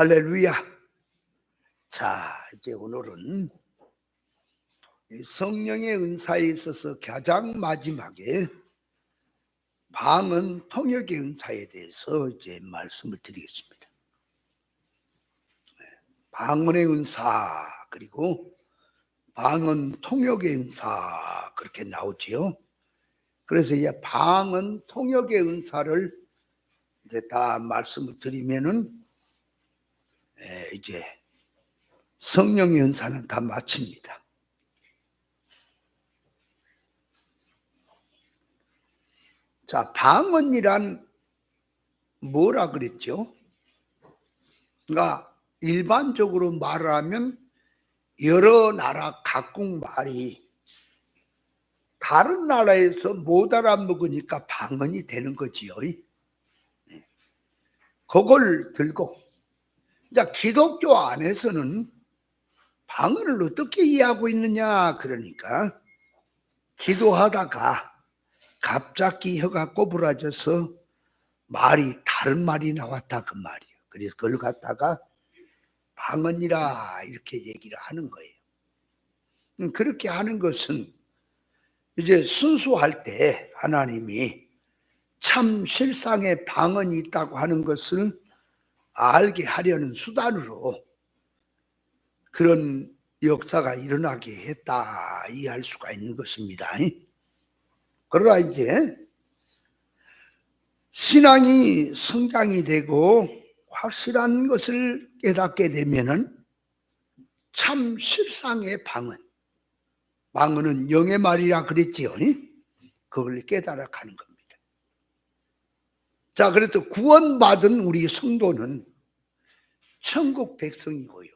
할렐루야. 자, 이제 오늘은 성령의 은사에 있어서 가장 마지막에 방언 통역의 은사에 대해서 이제 말씀을 드리겠습니다. 방언의 은사 그리고 방언 통역의 은사 그렇게 나오지요. 그래서 이제 방언 통역의 은사를 이제 다 말씀을 드리면은 이제 성령의 은사는 다 마칩니다. 자, 방언이란 뭐라 그랬죠? 그러니까 일반적으로 말하면 여러 나라 각국 말이 다른 나라에서 못 알아먹으니까 방언이 되는 거지요. 그걸 들고 이제 기독교 안에서는 방언을 어떻게 이해하고 있느냐 그러니까 기도하다가 갑자기 혀가 꼬부라져서 말이 다른 말이 나왔다 그 말이에요. 그래서 그걸 갖다가 방언이라 이렇게 얘기를 하는 거예요. 그렇게 하는 것은 이제 순수할 때 하나님이 참 실상의 방언이 있다고 하는 것을 알게 하려는 수단으로 그런 역사가 일어나게 했다 이해할 수가 있는 것입니다. 그러나 이제 신앙이 성장이 되고 확실한 것을 깨닫게 되면은 참 실상의 방언은 영의 말이라 그랬지요. 그걸 깨달아 가는 겁니다. 자, 그래서 구원받은 우리 성도는 천국 백성이고요.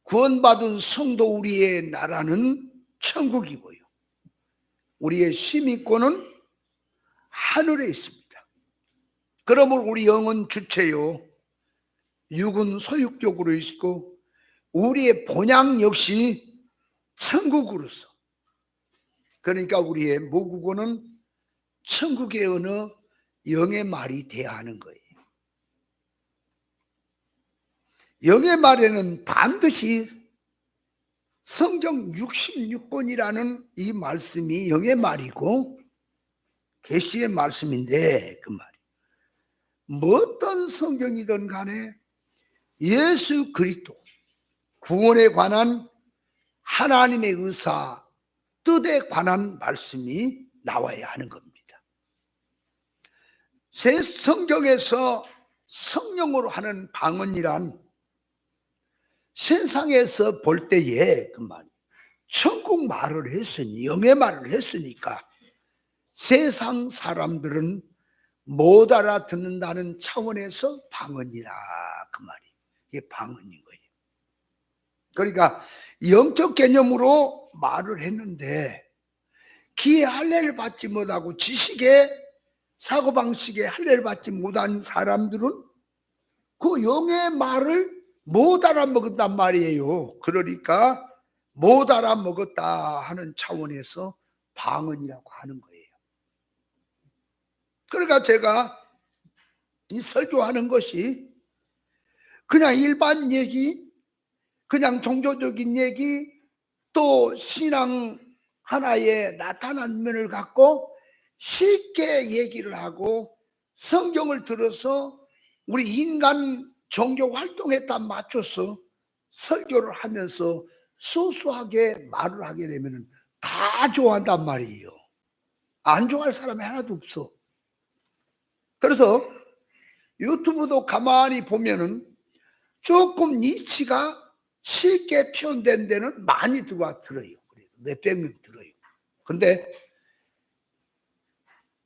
구원받은 성도 우리의 나라는 천국이고요. 우리의 시민권은 하늘에 있습니다. 그러므로 우리 영은 주체요, 육은 소유격으로 있고 우리의 본향 역시 천국으로서, 그러니까 우리의 모국어는 천국의 언어, 영의 말이 돼야 하는 거예요. 영의 말에는 반드시 성경 66권이라는 이 말씀이 영의 말이고 계시의 말씀인데, 그 말이 뭐 어떤 성경이든 간에 예수 그리스도 구원에 관한 하나님의 의사 뜻에 관한 말씀이 나와야 하는 겁니다. 새 성경에서 성령으로 하는 방언이란 세상에서 볼 때에 그 말 천국 말을 했으니, 영의 말을 했으니까 세상 사람들은 못 알아듣는다는 차원에서 방언이라 그 말이, 이게 방언인 거예요. 그러니까 영적 개념으로 말을 했는데 기의 할례를 받지 못하고 지식의 사고방식에 할례를 받지 못한 사람들은 그 영의 말을 못 알아먹었단 말이에요. 그러니까 못 알아먹었다 하는 차원에서 방언이라고 하는 거예요. 그러니까 제가 이 설교하는 것이 그냥 일반 얘기, 그냥 종교적인 얘기, 또 신앙 하나의 나타난 면을 갖고 쉽게 얘기를 하고 성경을 들어서 우리 인간 종교 활동에 다 맞춰서 설교를 하면서 소소하게 말을 하게 되면 다 좋아한단 말이에요. 안 좋아할 사람이 하나도 없어. 그래서 유튜브도 가만히 보면은 조금 니치가 쉽게 표현된 데는 많이 들어요. 몇백 명 들어요. 근데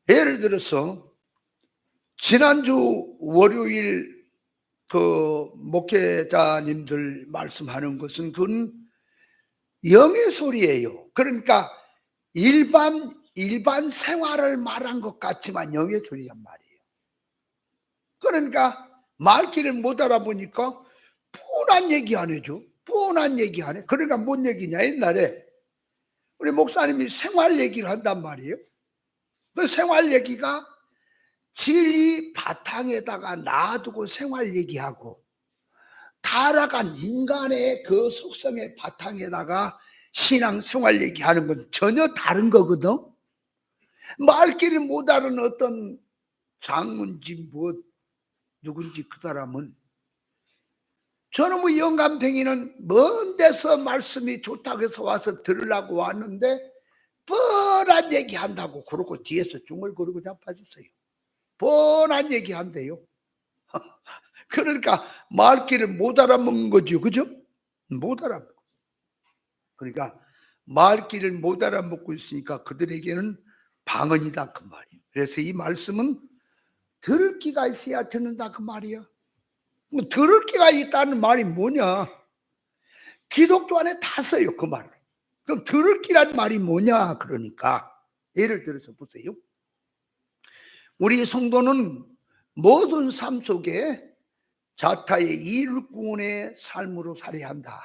예를 들어서 지난주 월요일 그 목회자님들 말씀하는 것은 그건 영의 소리예요. 그러니까 일반 생활을 말한 것 같지만 영의 소리란 말이에요. 그러니까 말귀를 못 알아보니까 뻔한 얘기 안 해줘. 뻔한 얘기 안 해. 그러니까 뭔 얘기냐, 옛날에 우리 목사님이 생활 얘기를 한단 말이에요. 그 생활 얘기가 진리 바탕에다가 놔두고 생활 얘기하고, 타락한 인간의 그 속성의 바탕에다가 신앙생활 얘기하는 건 전혀 다른 거거든. 말귀를 못 알은 어떤 장문지 뭐 누군지 그 사람은, 저는 뭐 영감탱이는 먼 데서 말씀이 좋다고 해서 와서 들으려고 왔는데 뻔한 얘기 한다고 그러고 뒤에서 중얼거리고 자빠졌어요. 뻔한 얘기 한대요. 그러니까 말귀를 못 알아먹는 거죠. 그죠? 못 알아먹고. 그러니까 말귀를 못 알아먹고 있으니까 그들에게는 방언이다 그 말이에요. 그래서 이 말씀은 들을 귀가 있어야 듣는다 그 말이야. 뭐 들을 귀가 있다는 말이 뭐냐? 기독교 안에 다 써요 그 말을. 그럼 들을 귀란 말이 뭐냐? 그러니까 예를 들어서 보세요. 우리 성도는 모든 삶 속에 자타의 일꾼의 삶으로 살아야 한다.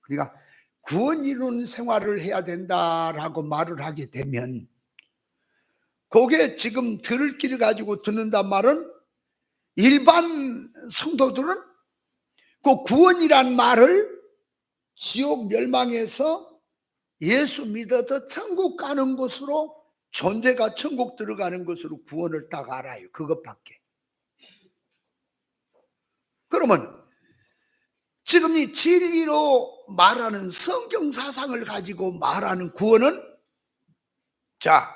그러니까 구원 이루는 생활을 해야 된다라고 말을 하게 되면, 그게 지금 들을 길을 가지고 듣는단 말은 일반 성도들은 그 구원이란 말을 지옥 멸망해서 예수 믿어서 천국 가는 것으로, 존재가 천국 들어가는 것으로 구원을 딱 알아요. 그것밖에. 그러면 지금 이 진리로 말하는 성경 사상을 가지고 말하는 구원은, 자,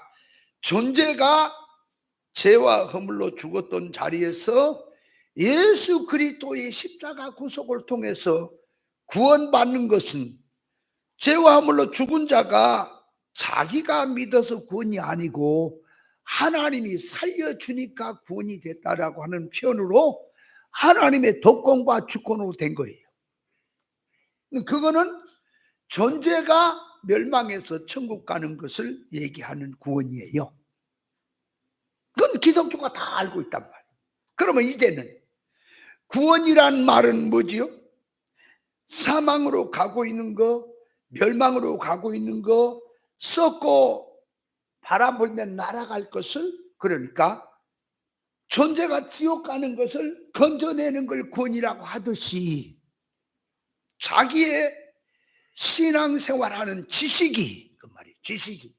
존재가 죄와 허물로 죽었던 자리에서 예수 그리스도의 십자가 구속을 통해서 구원받는 것은, 죄와 허물로 죽은 자가 자기가 믿어서 구원이 아니고 하나님이 살려주니까 구원이 됐다라고 하는 표현으로 하나님의 독권과 주권으로 된 거예요. 그거는 존재가 멸망해서 천국 가는 것을 얘기하는 구원이에요. 그건 기독교가 다 알고 있단 말이에요. 그러면 이제는 구원이란 말은 뭐지요? 사망으로 가고 있는 거, 멸망으로 가고 있는 거, 썩고 바람 불면 날아갈 것을, 그러니까 존재가 지옥 가는 것을 건져내는 걸 구원이라고 하듯이, 자기의 신앙생활하는 지식이, 그 말이에요. 지식이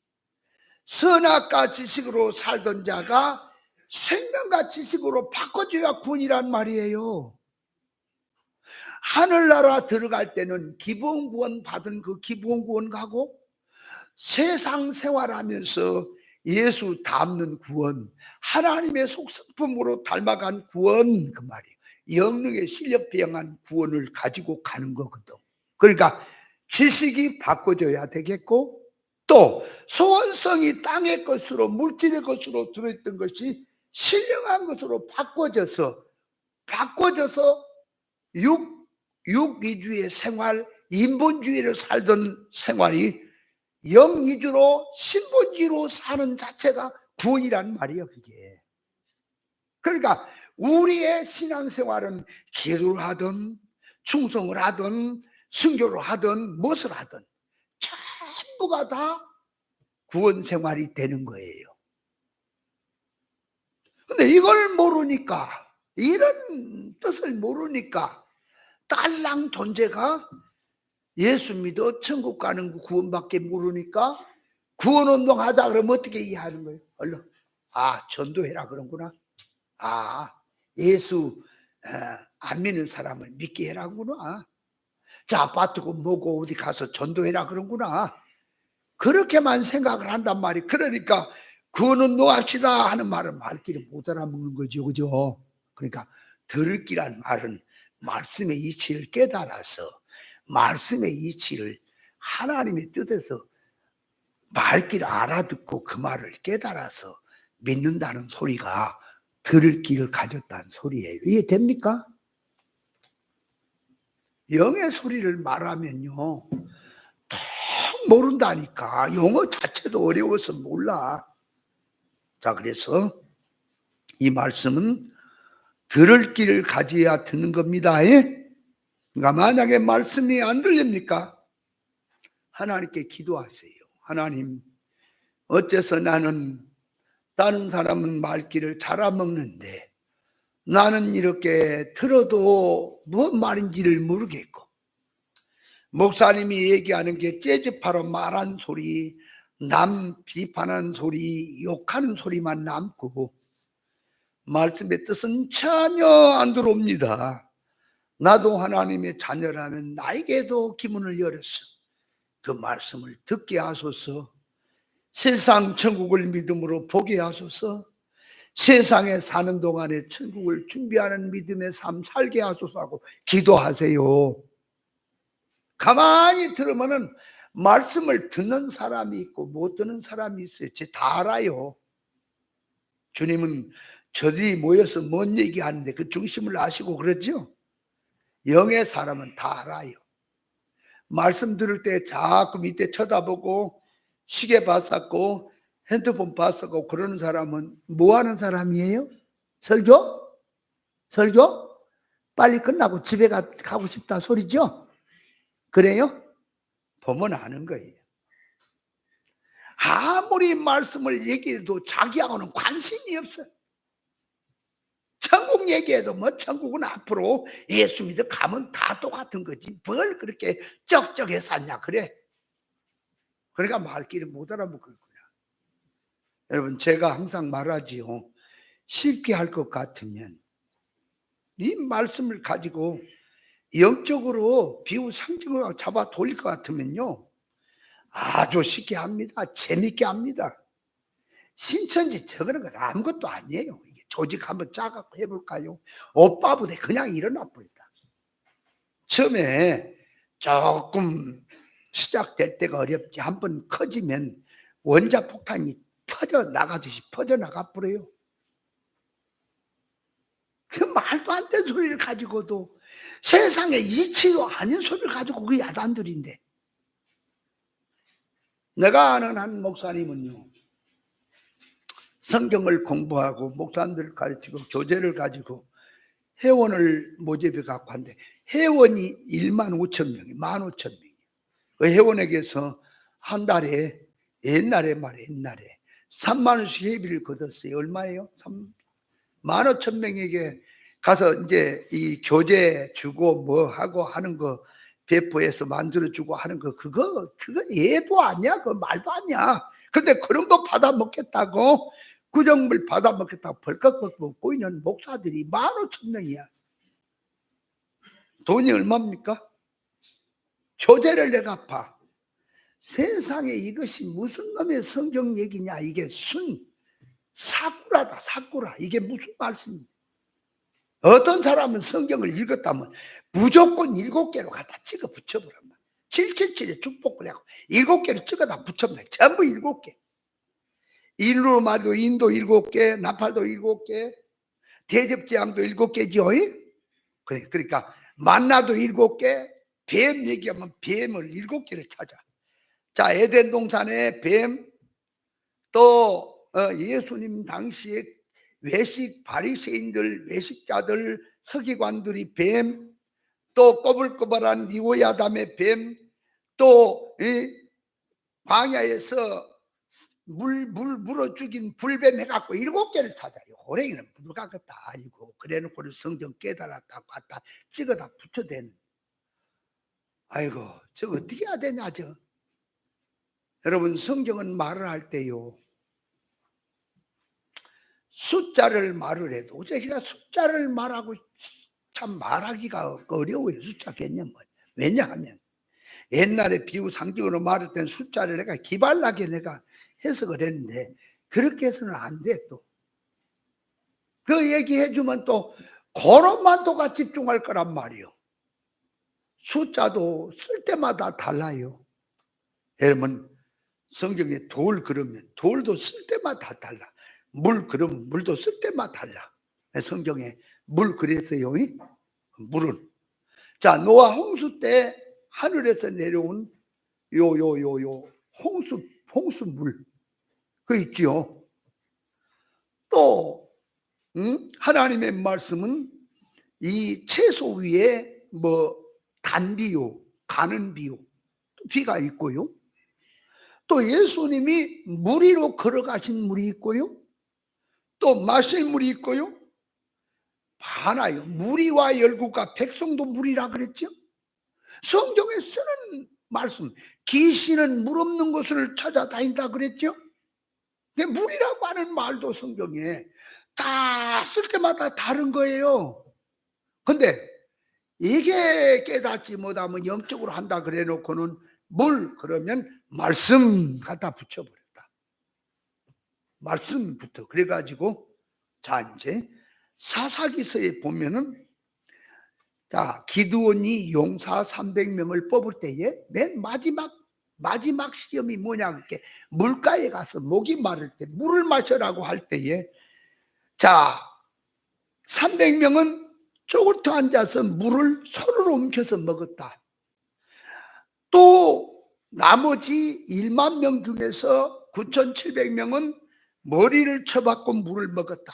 선악과 지식으로 살던 자가 생명과 지식으로 바꿔줘야 구원이란 말이에요. 하늘나라 들어갈 때는 기본 구원 받은 그 기본 구원 가고, 세상 생활하면서 예수 닮는 구원, 하나님의 속성품으로 닮아간 구원, 그 말이에요. 영능의 실력 비행한 구원을 가지고 가는 거거든. 그러니까 지식이 바꿔줘야 되겠고, 또 소원성이 땅의 것으로, 물질의 것으로 들어있던 것이 신령한 것으로 바꿔져서 육위주의 생활, 인본주의를 살던 생활이 영위주로, 신본주의로 사는 자체가 구원이란 말이에요. 그게. 그러니까 우리의 신앙생활은 기도를 하든 충성을 하든 순교를 하든 무엇을 하든 전부가 다 구원 생활이 되는 거예요. 근데 이걸 모르니까, 이런 뜻을 모르니까 딸랑 존재가 예수 믿어 천국 가는 거 구원밖에 모르니까, 구원운동 하자 그러면 어떻게 이해하는 거예요? 얼른 전도해라 그런구나. 예수 안 믿는 사람을 믿게 해라구나. 자, 아파트고 뭐고 어디 가서 전도해라 그런구나. 그렇게만 생각을 한단 말이에요. 그러니까 구원운동 합시다 하는 말은 말귀를 못 알아먹는 거죠. 그죠? 그러니까 들을 귀란 말은 말씀의 이치를 깨달아서, 말씀의 이치를 하나님의 뜻에서 말귀를 알아듣고 그 말을 깨달아서 믿는다는 소리가 들을 귀를 가졌다는 소리예요. 이해됩니까? 영의 소리를 말하면요, 더 모른다니까. 영어 자체도 어려워서 몰라. 자, 그래서 이 말씀은 들을 귀를 가져야 듣는 겁니다. 그러니까 만약에 말씀이 안 들립니까? 하나님께 기도하세요. 하나님, 어째서 나는 다른 사람은 말귀를 잘 안 먹는데 나는 이렇게 들어도 무슨 말인지를 모르겠고, 목사님이 얘기하는 게 재즈파로 말한 소리, 남 비판하는 소리, 욕하는 소리만 남고 말씀의 뜻은 전혀 안 들어옵니다. 나도 하나님의 자녀라면 나에게도 기문을 열어서 그 말씀을 듣게 하소서. 세상 천국을 믿음으로 보게 하소서. 세상에 사는 동안에 천국을 준비하는 믿음의 삶 살게 하소서 하고 기도하세요. 가만히 들으면은 말씀을 듣는 사람이 있고 못 듣는 사람이 있어요. 제 다 알아요. 주님은 저들이 모여서 뭔 얘기하는데 그 중심을 아시고 그러죠? 영의 사람은 다 알아요. 말씀 들을 때 자꾸 밑에 쳐다보고 시계 봤었고 핸드폰 봤었고 그러는 사람은 뭐 하는 사람이에요? 설교? 설교? 빨리 끝나고 집에 가고 싶다 소리죠? 그래요? 보면 아는 거예요. 아무리 말씀을 얘기해도 자기하고는 관심이 없어요. 천국 얘기해도 뭐 천국은 앞으로 예수 믿어 가면 다 똑같은 거지 뭘 그렇게 쩍쩍해 쌌냐 그래. 그러니까 말귀를 못 알아먹을 거야. 여러분 제가 항상 말하지요. 쉽게 할 것 같으면 이 말씀을 가지고 영적으로 비유 상징으로 잡아 돌릴 것 같으면요 아주 쉽게 합니다. 재밌게 합니다. 신천지 저거는 거 아무것도 아니에요. 이게 조직 한번 짜갖고 해볼까요? 오빠 부대 그냥 일어나 버리다. 처음에 조금 시작될 때가 어렵지 한번 커지면 원자폭탄이 퍼져나가듯이 퍼져나가 버려요. 그 말도 안 되는 소리를 가지고도 세상에 이치도 아닌 소리를 가지고 그 야단들인데, 내가 아는 한 목사님은요 성경을 공부하고 목사님들을 가르치고 교재를 가지고 회원을 모집해 갖고 한데 회원이 1만 5천 명이 15,000명이. 그 회원에게서 한 달에 옛날에 3만 원씩 회비를 걷었어요. 얼마예요? 15,000명에게 가서 이제 이 교재 주고 뭐 하고 하는 거 배포해서 만들어 주고 하는 거 그거 예도 아니야. 그거 말도 아니야. 근데 그런 거 받아 먹겠다고 구정물 받아 먹겠다고 벌컥벌컥 먹고 있는 목사들이 15,000명이야. 돈이 얼마입니까? 교재를 내가 봐. 세상에 이것이 무슨 놈의 성경 얘기냐. 이게 사구라다 사구라. 이게 무슨 말씀이냐. 어떤 사람은 성경을 읽었다면 무조건 7개로 갖다 찍어 붙여버려. 777에 축복을 하고 7개로 찍어다 붙여버려. 전부 7개. 인으로 말해도 인도 7개, 나팔도 7개, 대접제왕도 7개죠. 그러니까 만나도 7개, 뱀 얘기하면 뱀을 7개를 찾아. 자, 에덴 동산에 뱀, 또 예수님 당시에 외식 바리새인들, 외식자들, 서기관들이 뱀, 또 꼬불꼬불한 니오야담의 뱀, 또 광야에서 물어 죽인 불뱀 해갖고 7개를 찾아요. 호랭이는 불가가 다 알고 그래놓고 성경 깨달았다고 갖다 찍어다 붙여댄. 아이고 저 어떻게 해야 되냐 저. 여러분 성경은 말을 할 때요 숫자를 말을 해도 제가 숫자를 말하고 참 말하기가 어려워요. 숫자 개념은. 왜냐하면 옛날에 비유 상징으로 말할 때는 숫자를 내가 기발나게 내가 해석을 했는데 그렇게 해서는 안 돼. 또 그 얘기해주면 또 그것만 또가 집중할 거란 말이요. 숫자도 쓸 때마다 달라요. 여러분 성경에 돌 그러면 돌도 쓸 때마다 달라. 물 그러면 물도 쓸 때마다 달라. 성경에 물 그랬어요. 물은 자 노아 홍수 때 하늘에서 내려온 요 홍수물 그 있지요. 또 하나님의 말씀은 이 채소 위에 뭐 단비요, 가는 비요, 비가 있고요. 또 예수님이 물 위로 걸어가신 물이 있고요. 또 마실 물이 있고요. 많아요. 무리와 열국과 백성도 무리라 그랬죠. 성경에 쓰는 말씀, 귀신은 물 없는 곳을 찾아다닌다 그랬죠. 근데 물이라고 하는 말도 성경에 다 쓸 때마다 다른 거예요. 근데 이게 깨닫지 못하면 영적으로 한다 그래 놓고는 물 그러면 말씀 갖다 붙여버렸다. 말씀부터. 그래가지고 자 이제 사사기서에 보면은 자 기드온이 용사 300명을 뽑을 때에 맨 마지막 시험이 뭐냐 그렇게 물가에 가서 목이 마를 때 물을 마셔라고 할 때에 자 300명은 쪼그려 앉아서 물을 손으로 움켜서 먹었다. 또 나머지 1만 명 중에서 9,700명은 머리를 쳐박고 물을 먹었다.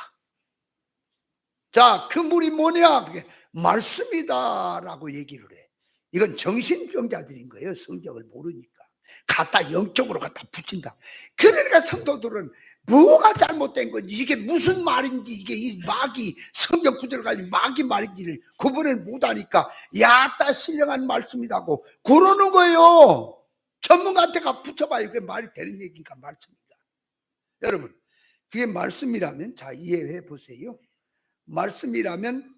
자, 그 물이 뭐냐? 그게 말씀이다라고 얘기를 해. 이건 정신병자들인 거예요. 성경을 모르니까. 갖다 영적으로 갖다 붙인다. 그러니까 성도들은 뭐가 잘못된 건지 이게 무슨 말인지 이게 이 마귀 성경 구절을 가지고 마귀 말인지를 구분을 못하니까 야따 신령한 말씀이라고 그러는 거예요. 전문가한테 가 붙여봐요. 그게 말이 되는 얘기니까 말씀이다. 여러분 그게 말씀이라면 자 이해해 보세요. 말씀이라면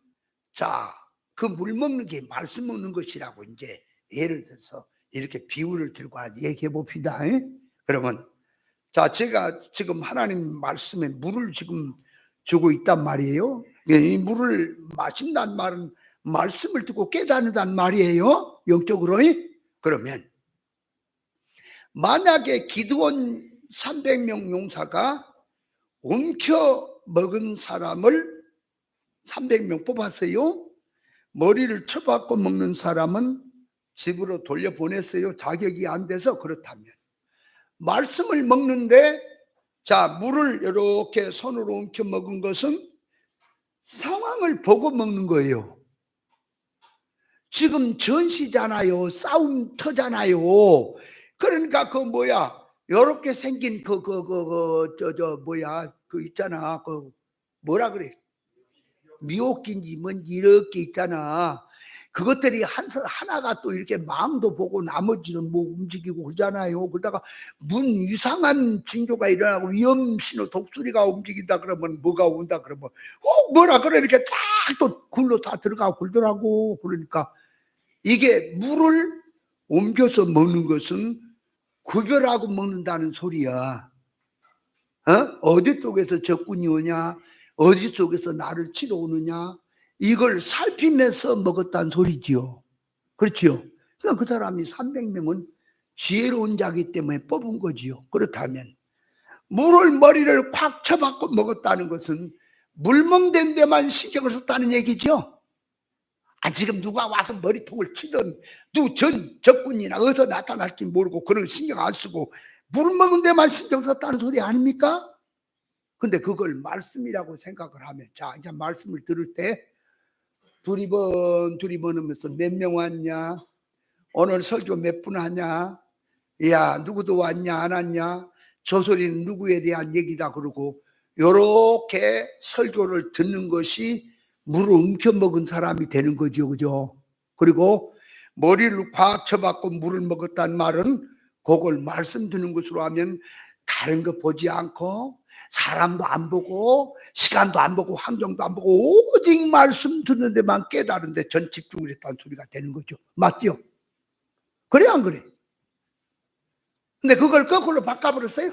자 그 물 먹는 게 말씀 먹는 것이라고 이제 예를 들어서 이렇게 비유를 들고 얘기해 봅시다. 그러면 자 제가 지금 하나님 말씀에 물을 지금 주고 있단 말이에요. 이 물을 마신다는 말은 말씀을 듣고 깨닫는다는 말이에요. 영적으로. 그러면 만약에 기드온 300명 용사가 움켜 먹은 사람을 300명 뽑았어요. 머리를 쳐박고 먹는 사람은 집으로 돌려보냈어요. 자격이 안 돼서. 그렇다면 말씀을 먹는데 자 물을 이렇게 손으로 움켜 먹은 것은 상황을 보고 먹는 거예요. 지금 전시잖아요. 싸움 터잖아요. 그러니까 그 뭐야 이렇게 생긴 그 뭐야 그 있잖아. 그 뭐라 그래 미혹인지 뭔지 이렇게 있잖아. 그것들이 하나가 또 이렇게 마음도 보고 나머지는 뭐 움직이고 그러잖아요. 그러다가 문 이상한 징조가 일어나고 위험신호 독수리가 움직인다 그러면 뭐가 온다 그러면 뭐라 그래 이렇게 쫙 또 굴로 다 들어가고 굴더라고. 그러니까 이게 물을 옮겨서 먹는 것은 구별하고 먹는다는 소리야. 어디 쪽에서 적군이 오냐, 어디 쪽에서 나를 치러 오느냐, 이걸 살피면서 먹었다는 소리지요. 그렇지요. 그래서 그 사람이 300명은 지혜로운 자기 때문에 뽑은 거지요. 그렇다면 물을 머리를 콱 쳐박고 먹었다는 것은 물멍된 데만 신경을 썼다는 얘기죠. 지금 누가 와서 머리통을 치든 전 적군이나 어디서 나타날지 모르고 그런 신경 안 쓰고 물 먹은 데만 신경 썼다는 소리 아닙니까? 근데 그걸 말씀이라고 생각을 하면 자 이제 말씀을 들을 때 두리번 하면서 몇 명 왔냐, 오늘 설교 몇 분 하냐, 야 누구도 왔냐 안 왔냐, 저 소리는 누구에 대한 얘기다 그러고 요렇게 설교를 듣는 것이 물을 움켜먹은 사람이 되는 거죠. 그죠? 그리고 머리를 꽉 쳐박고 물을 먹었다는 말은 그걸 말씀 듣는 것으로 하면 다른 거 보지 않고 사람도 안 보고 시간도 안 보고 환경도 안 보고 오직 말씀 듣는 데만 깨달은데 전 집중을 했다는 소리가 되는 거죠. 맞죠? 그래 안 그래? 근데 그걸 거꾸로 바꿔버렸어요.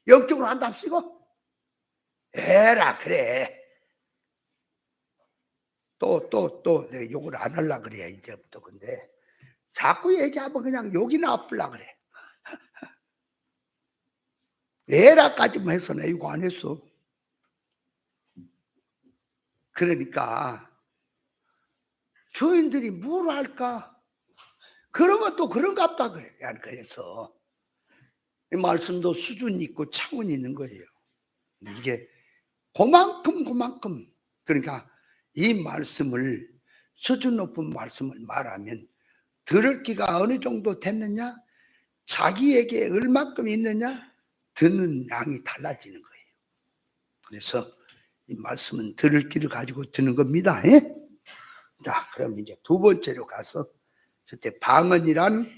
영적으로 한답시고 에라 그래. 또 내가 욕을 안 하려고 그래 이제부터. 근데 자꾸 얘기하면 그냥 욕이 나쁘려고 그래. 에라까지만 해서 내 욕 안 했어. 그러니까 교인들이 뭘 할까? 그러면 또 그런갑다 그래. 그래서 이 말씀도 수준 있고 차원이 있는 거예요. 이게 그만큼 그러니까 이 말씀을 수준 높은 말씀을 말하면 들을 기가 어느 정도 됐느냐, 자기에게 얼마큼 있느냐, 듣는 양이 달라지는 거예요. 그래서 이 말씀은 들을 길을 가지고 듣는 겁니다. 예? 자, 그럼 이제 두 번째로 가서 그때 방언이란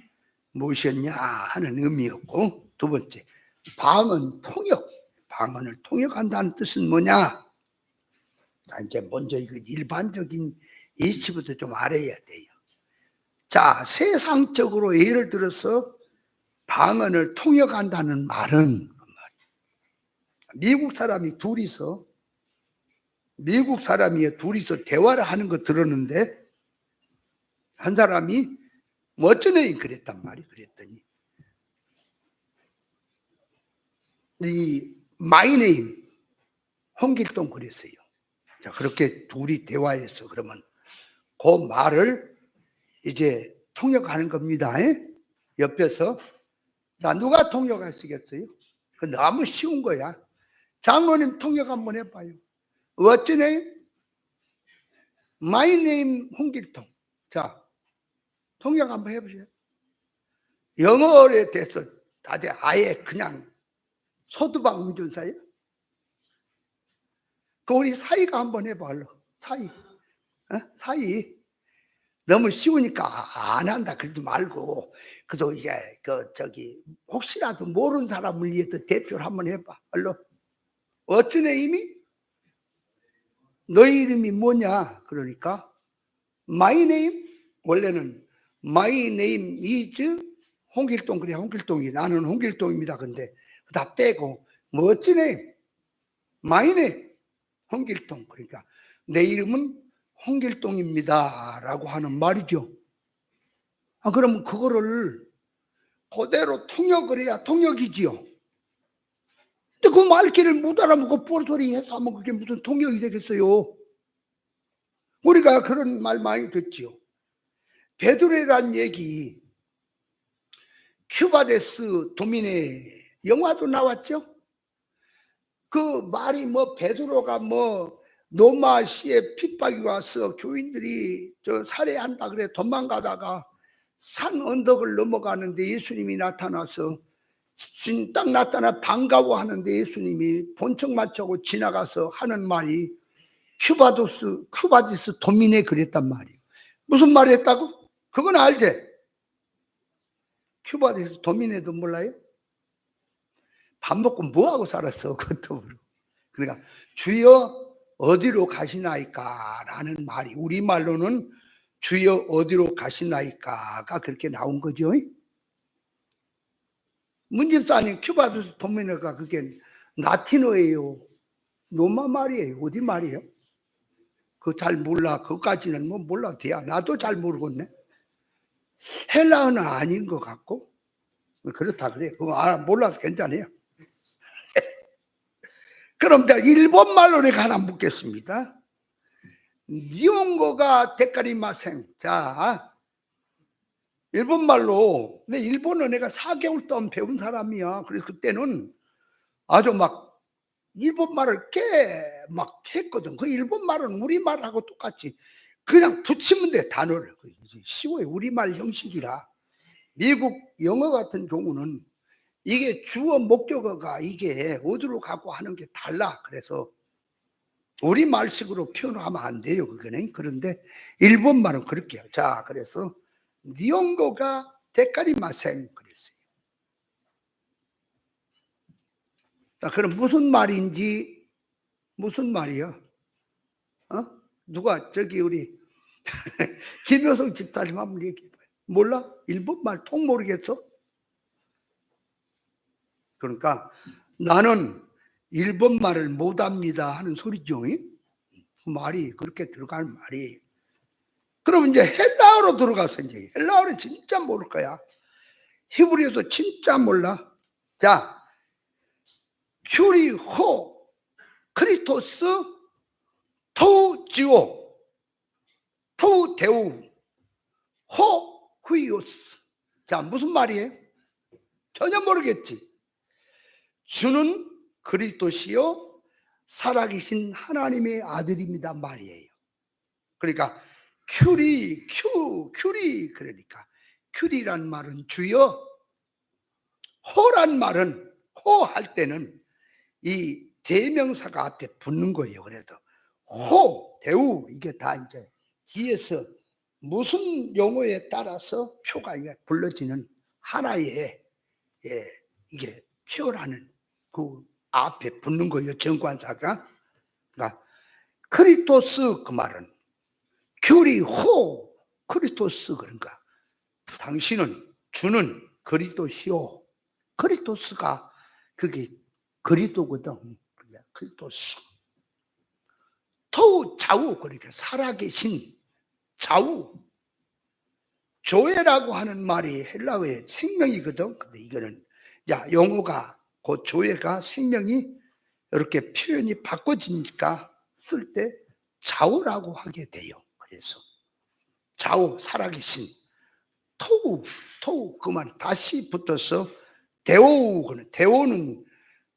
무엇이었냐 하는 의미였고, 두 번째 방언 통역, 방언을 통역한다는 뜻은 뭐냐? 자, 이제 먼저 이거 일반적인 이치부터 좀 알아야 돼요. 자, 세상적으로 예를 들어서 방언을 통역한다는 말은 미국 사람이 둘이서 대화를 하는 거 들었는데 한 사람이 뭐 어쩌네 그랬단 말이에요. 그랬더니 이 마이 네임 홍길동 그랬어요. 자, 그렇게 둘이 대화해서 그러면 그 말을 이제 통역하는 겁니다. 옆에서. 자, 누가 통역하시겠어요? 그 너무 쉬운 거야. 장로님 통역 한번 해봐요. What's your name? My name 홍길동. 자, 통역 한번 해보세요. 영어에 대해서 아예 그냥 소두방 운전사예요. 그 우리 사이가 한번 해봐. 사이. 사이. 너무 쉬우니까 안 한다 그러지 말고, 그래도 이제 혹시라도 모르는 사람을 위해서 대표를 한번 해봐. 얼른. 어떤 의미? 너희 이름이 뭐냐? 그러니까 my name, 원래는 my name is 홍길동. 그래, 홍길동이 나는 홍길동입니다. 근데 다 빼고 뭐 어떤 name? my name 홍길동. 그러니까 내 이름은 홍길동입니다 라고 하는 말이죠. 그러면 그거를 그대로 통역을 해야 통역이지요. 근데 그 말귀를 못 알아먹고 뻘소리 해서 하면 그게 무슨 통역이 되겠어요. 우리가 그런 말 많이 듣지요. 베드로라는 얘기, 큐바데스 도미네 영화도 나왔죠. 그 말이 뭐 베드로가 뭐 노마시에 핍박이 와서 교인들이 살해한다 그래 도망가다가 산 언덕을 넘어가는데 예수님이 나타나서 딱 나타나 반가워하는데 예수님이 본청 맞추고 지나가서 하는 말이 큐바디스 도미네 그랬단 말이에요. 무슨 말을 했다고? 그건 알지? 큐바디스 도미네도 몰라요? 밥 먹고 뭐하고 살았어 그것도. 그러니까 주여 어디로 가시나이까 라는 말이 우리말로는 주여 어디로 가시나이까가 그렇게 나온 거죠. 문집사님 큐바디스 도미네가 그게 라틴어예요. 로마 말이에요. 어디 말이에요? 그거 잘 몰라. 그것까지는 뭐 몰라 돼야. 나도 잘 모르겠네. 헬라어는 아닌 것 같고 그렇다 그래. 그거 몰라서 괜찮아요. 그럼 제가 일본 말로 내가 하나 묻겠습니다. 니온고가 데카리마생. 자, 일본 말로. 근데 일본어 내가 4개월 동안 배운 사람이야. 그래서 그때는 아주 막 일본 말을 막 했거든. 그 일본 말은 우리 말하고 똑같이 그냥 붙이면 돼, 단어를. 쉬워요. 우리말 형식이라. 미국 영어 같은 경우는 이게 주어 목적어가 이게 어디로 가고 하는 게 달라. 그래서 우리말식으로 표현을 하면 안 돼요. 그거는. 그런데 일본 말은 그렇게 해요. 자, 그래서 니온고가 데카리마센 그랬어요. 자, 그럼 무슨 말인지, 무슨 말이야? 누가 저기 우리 김효성 집사님 한번 얘기해봐요. 몰라? 일본 말 통 모르겠어? 그러니까 나는 일본 말을 못합니다 하는 소리죠. 그 말이 그렇게 들어가는 말이에요. 그럼 이제 헬라어로 들어가서 이제 헬라어는 진짜 모를 거야. 히브리어도 진짜 몰라. 자, 큐리호 크리토스 토지오 토데우 호 후이오스. 자, 무슨 말이에요? 전혀 모르겠지. 주는 그리스도시요 살아계신 하나님의 아들입니다 말이에요. 그러니까 큐리 그러니까 큐리란 말은 주여, 호란 말은 호 할 때는 이 대명사가 앞에 붙는 거예요. 그래도 호, 대우 이게 다 이제 뒤에서 무슨 용어에 따라서 표가 불러지는 하나의 이게 표라는 그 앞에 붙는 거예요. 정관사가. 그러니까 크리토스 그 말은 규리호 크리토스 그런가. 당신은 주는 그리스도시오. 그리스도스가 그게 그리스도거든. 그리스도스. 토 좌우 그러니까 살아계신 좌우. 조회라고 하는 말이 헬라어의 생명이거든. 근데 이거는 용어가 그 조회가 생명이 이렇게 표현이 바꿔지니까 쓸 때 좌우라고 하게 돼요. 그래서 좌우 살아계신 토우 그 말이 다시 붙어서 데오는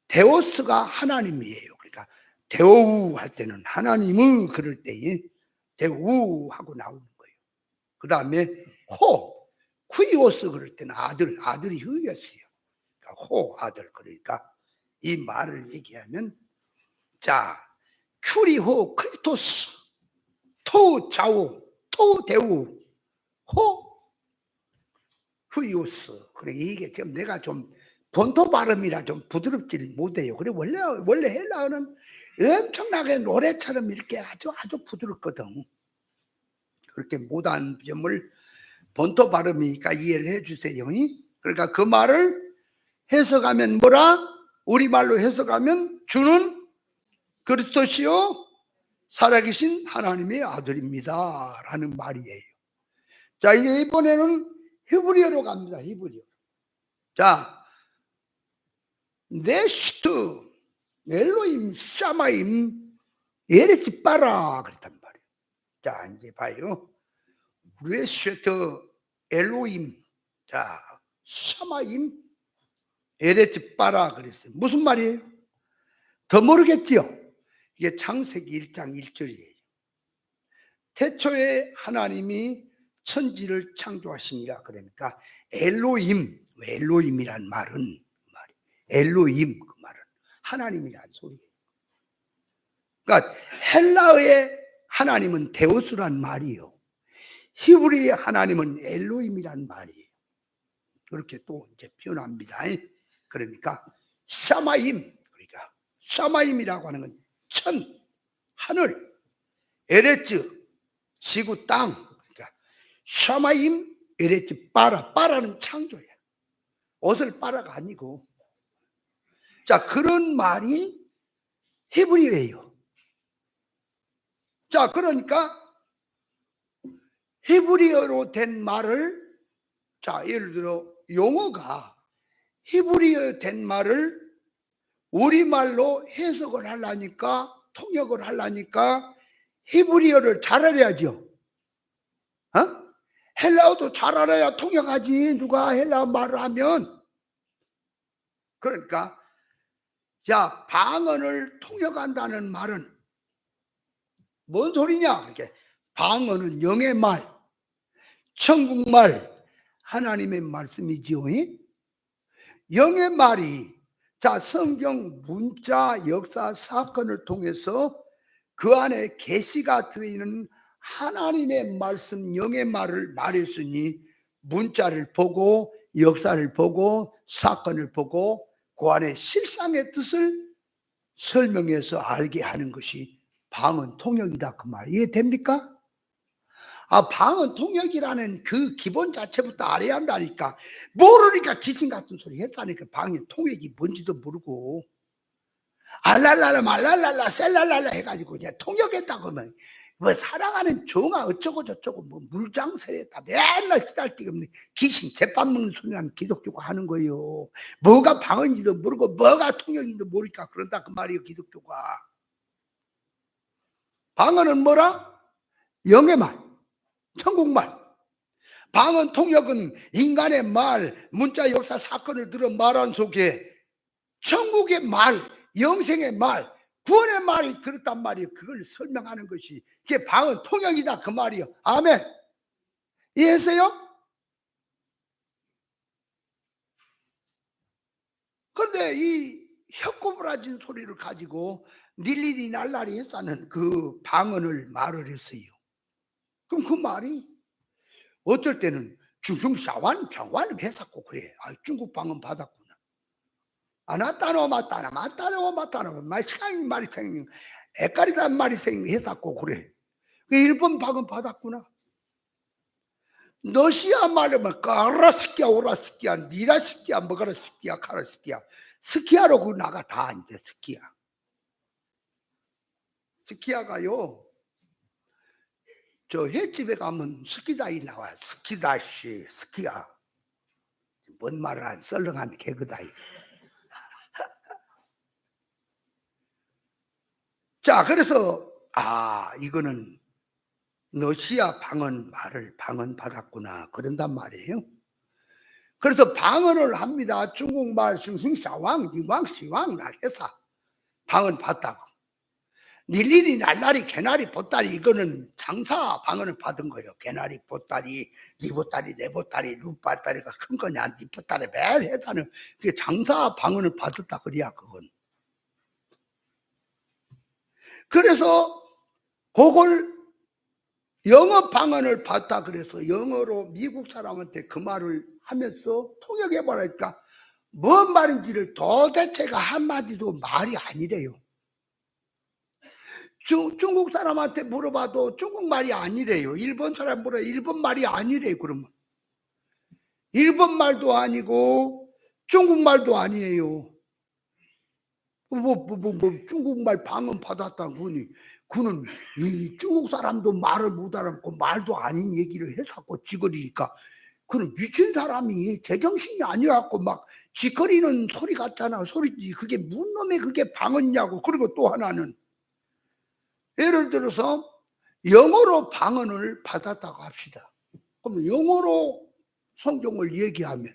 데오스가 하나님이에요. 그러니까 데오우 할 때는 하나님을 그럴 때에 데우 하고 나오는 거예요. 그 다음에 쿠이오스 그럴 때는 아들이 흑이었어요. 그러니까 아들. 그러니까 이 말을 얘기하면 큐리호 크리토스 토 좌우 토 데우 후이오스. 그래 이게 지금 내가 좀 본토 발음이라 좀 부드럽지 못해요. 그래 원래 헬라어는 엄청나게 노래처럼 이렇게 아주 부드럽거든. 그렇게 못한 점을 본토 발음이니까 이해를 해주세요. 그러니까 그 말을 해석하면 뭐라? 우리말로 해석하면 주는 그리스도시요 살아계신 하나님의 아들입니다 라는 말이에요. 자, 이제 이번에는 히브리어로 갑니다. 히브리어. 자, 네슈트 엘로임 샤마임 에레치 빠라 그랬단 말이에요. 자, 이제 봐요. 네슈트 엘로임 샤마임 에레치 빠라 그랬어요. 무슨 말이에요? 더 모르겠지요? 이게 창세기 1장 1절이에요. 태초에 하나님이 천지를 창조하시니라. 그러니까 엘로임이란 말은 엘로임 그 말은 하나님이란 소리예요. 그러니까 헬라어의 하나님은 데우스란 말이요. 히브리의 하나님은 엘로임이란 말이에요. 그렇게 또 이제 표현합니다. 그러니까 샤마임, 그러니까 샤마임이라고 하는 건 천, 하늘, 에레츠, 지구, 땅. 그러니까 샤마임, 에레츠, 빠라는 창조예요. 옷을 빨아가 아니고. 자, 그런 말이 히브리어예요. 자, 그러니까 히브리어로 된 말을 예를 들어 용어가 히브리어 된 말을 우리말로 해석을 하려니까 통역을 하려니까 히브리어를 잘 알아야죠. 헬라어도 잘 알아야 통역하지. 누가 헬라어 말을 하면. 그러니까 방언을 통역한다는 말은 뭔 소리냐? 이렇게 방언은 영의 말, 천국말, 하나님의 말씀이지요. 영의 말이 성경 문자 역사 사건을 통해서 그 안에 계시가 들어있는 하나님의 말씀 영의 말을 말했으니 문자를 보고 역사를 보고 사건을 보고 그 안에 실상의 뜻을 설명해서 알게 하는 것이 방언 통역이다 그 말 이해됩니까? 방언 통역이라는 그 기본 자체부터 알아야 한다니까. 모르니까 귀신 같은 소리 했다니까. 방언 통역이 뭔지도 모르고 알랄랄라 말랄랄라 셀랄랄라 해가지고 그냥 통역했다고 하면 뭐 사랑하는 종아 어쩌고 저쩌고 뭐 물장세했다 맨날 시달띠없는 귀신 제밥 먹는 소리라는 기독교가 하는 거예요. 뭐가 방언인지도 모르고 뭐가 통역인지도 모르니까 그런다 그 말이에요. 기독교가. 방언은 뭐라? 영의 말, 천국말. 방언 통역은 인간의 말, 문자 역사 사건을 들어 말한 속에 천국의 말, 영생의 말, 구원의 말이 들었단 말이에요. 그걸 설명하는 것이 그게 방언 통역이다 그 말이에요. 아멘. 이해했어요? 그런데 이 혀꼬부라진 소리를 가지고 닐리리 날라리 했다는 그 방언을 말을 했어요. 그럼 그 말이 어떨 때는 중중샤완 평완 회사고 그래. 아, 중국 방언 받았구나. 아나따노 마따나 마따노 마따노 마시카이 말이 생긴 에까리단 말이 생긴 했었고 그래. 그 일본 방언 받았구나. 러시아 말하면 까라스키야 오라스키야 니라스키야 뭐가라스키야 카라스키야 스키야로 그 나가 다 이제 스키야. 스키야가요. 저 횟집에 가면 스키다이 나와요. 스키다시 스키야. 뭔 말을 안 썰렁한 개그다이. 자, 그래서 이거는 러시아 방언 말을 방언 받았구나 그런단 말이에요. 그래서 방언을 합니다. 중국말 숭숭샤왕 니왕 시왕 날 해서 방언 받다고. 닐리리 날라리 개나리 보따리 이거는 장사 방언을 받은 거예요. 개나리 보따리 니보따리 내보따리 루빠따리가 큰 거냐 니보따리 매일 해서는 그게 장사 방언을 받았다 그래야 그건. 그래서 그걸 영어 방언을 받다 그래서 영어로 미국 사람한테 그 말을 하면서 통역해보라니까 뭔 말인지를 도대체가 한마디도 말이 아니래요. 중국 사람한테 물어봐도 중국말이 아니래요. 일본 사람 물어요. 일본말이 아니래요. 그러면 일본말도 아니고 중국말도 아니에요. 중국말 방언 받았다는 거니 그는 이 중국 사람도 말을 못 알아듣고 말도 아닌 얘기를 해서고 지거리니까 그는 미친 사람이 제정신이 아니어갖고 막 지거리는 소리 같잖아. 소리지. 그게 뭔 놈의 그게 방언이냐고. 그리고 또 하나는 예를 들어서 영어로 방언을 받았다고 합시다. 그럼 영어로 성경을 얘기하면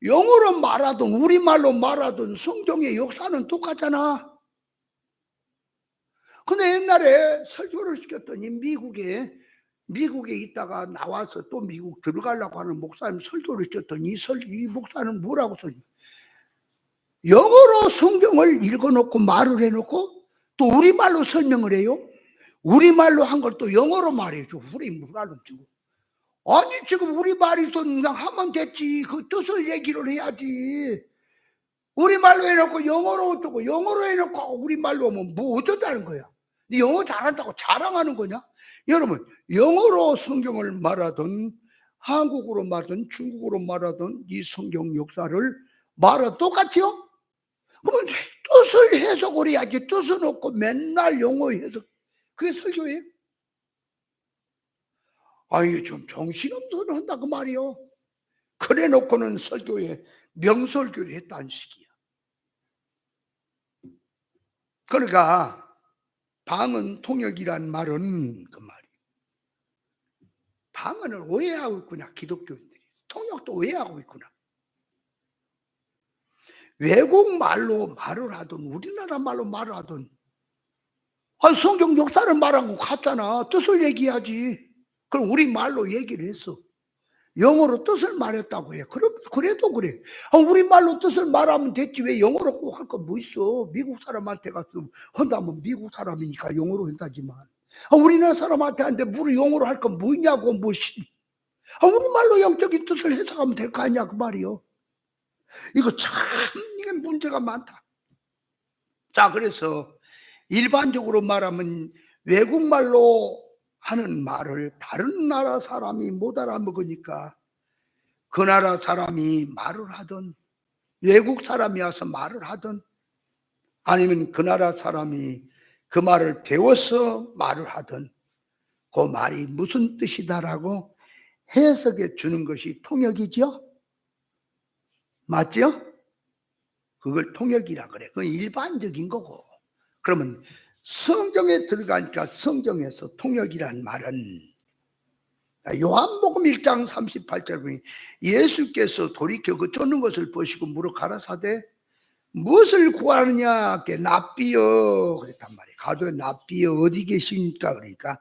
영어로 말하든 우리말로 말하든 성경의 역사는 똑같잖아. 근데 옛날에 설교를 시켰더니 미국에 있다가 나와서 또 미국 들어가려고 하는 목사님 설교를 시켰더니 이 목사는 뭐라고 써요? 영어로 성경을 읽어놓고 말을 해놓고 또 우리말로 설명을 해요. 우리말로 한 걸 또 영어로 말해줘. 우리말로 지금. 아니 지금 우리말이 그냥 하면 됐지. 그 뜻을 얘기를 해야지. 우리말로 해놓고 영어로 어쩌고 영어로 해놓고 우리말로 하면 뭐 어쩌다는 거야. 영어 잘한다고 자랑하는 거냐? 여러분 영어로 성경을 말하든 한국어로 말하든 중국어로 말하든 이 성경 역사를 말하든 똑같이요? 그러면 뜻을 해석을 해야지. 뜻은 없고 맨날 영어 해석. 그게 설교예요? 아니 좀 정신없는 소리 한다 그 말이요. 그래 놓고는 설교에 명설교를 했다는 식이야. 그러니까 방언 통역이란 말은 그 말이에요. 방언을 오해하고 있구나 기독교인들이. 통역도 오해하고 있구나. 외국 말로 말을 하든 우리나라 말로 말을 하든 성경 역사를 말하고 같잖아. 뜻을 얘기하지. 그럼 우리 말로 얘기를 했어. 영어로 뜻을 말했다고 해. 그래도 그래. 우리 말로 뜻을 말하면 됐지. 왜 영어로 꼭 할 건 뭐 있어? 미국 사람한테 가서 한다면 미국 사람이니까 영어로 한다지만. 우리나라 사람한테 하는데 뭘 영어로 할 건 뭐 있냐고, 뭐. 우리 말로 영적인 뜻을 해석하면 될 거 아니야, 그 말이요. 이거 참, 이게 문제가 많다. 자, 그래서 일반적으로 말하면 외국말로 하는 말을 다른 나라 사람이 못 알아먹으니까 그 나라 사람이 말을 하든 외국 사람이 와서 말을 하든 아니면 그 나라 사람이 그 말을 배워서 말을 하든 그 말이 무슨 뜻이다라고 해석해 주는 것이 통역이죠. 맞죠? 그걸 통역이라 그래. 그건 일반적인 거고. 그러면 성경에 들어가니까 성경에서 통역이란 말은 요한복음 1장 38절 보니 예수께서 돌이켜 그 쫓는 것을 보시고 물어 가라사대 무엇을 구하느냐 납비여 그랬단 말이에요. 가도에 납비여 어디 계십니까? 그러니까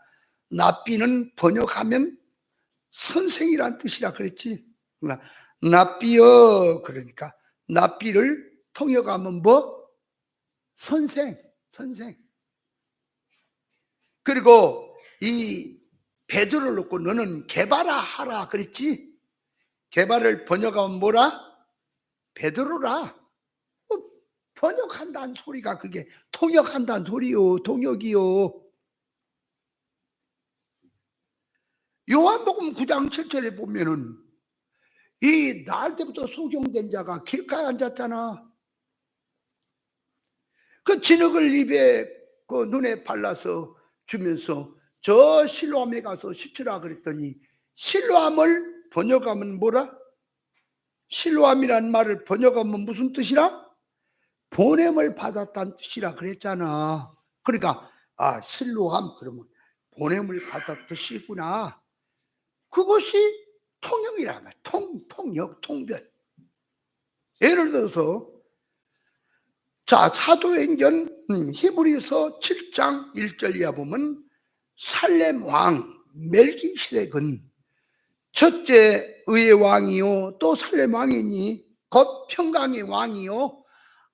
납비는 번역하면 선생이란 뜻이라 그랬지. 납비여 그러니까 납비를 통역하면 뭐? 선생. 그리고 이 베드로를 놓고 너는 게바라 그랬지? 게바를 번역하면 뭐라? 베드로라. 번역한다는 소리가 그게 통역한다는 소리요. 통역이요. 요한복음 9장 7절에 보면은 이 나을 때부터 소경된 자가 길가에 앉았잖아. 그 진흙을 입에 그 눈에 발라서 주면서 저 실로암에 가서 씻으라 그랬더니 실로암을 번역하면 뭐라? 실로암이라는 말을 번역하면 무슨 뜻이라? 보냄을 받았다는 뜻이라 그랬잖아. 그러니까 실로암 그러면 보냄을 받았던 뜻이구나. 그것이 통역이란 말이야. 통역, 통변. 예를 들어서 사도행전 히브리서 7장 1절 이하 보면 살렘 왕 멜기세덱은 첫째 의의 왕이요 또 살렘 왕이니 곧 평강의 왕이요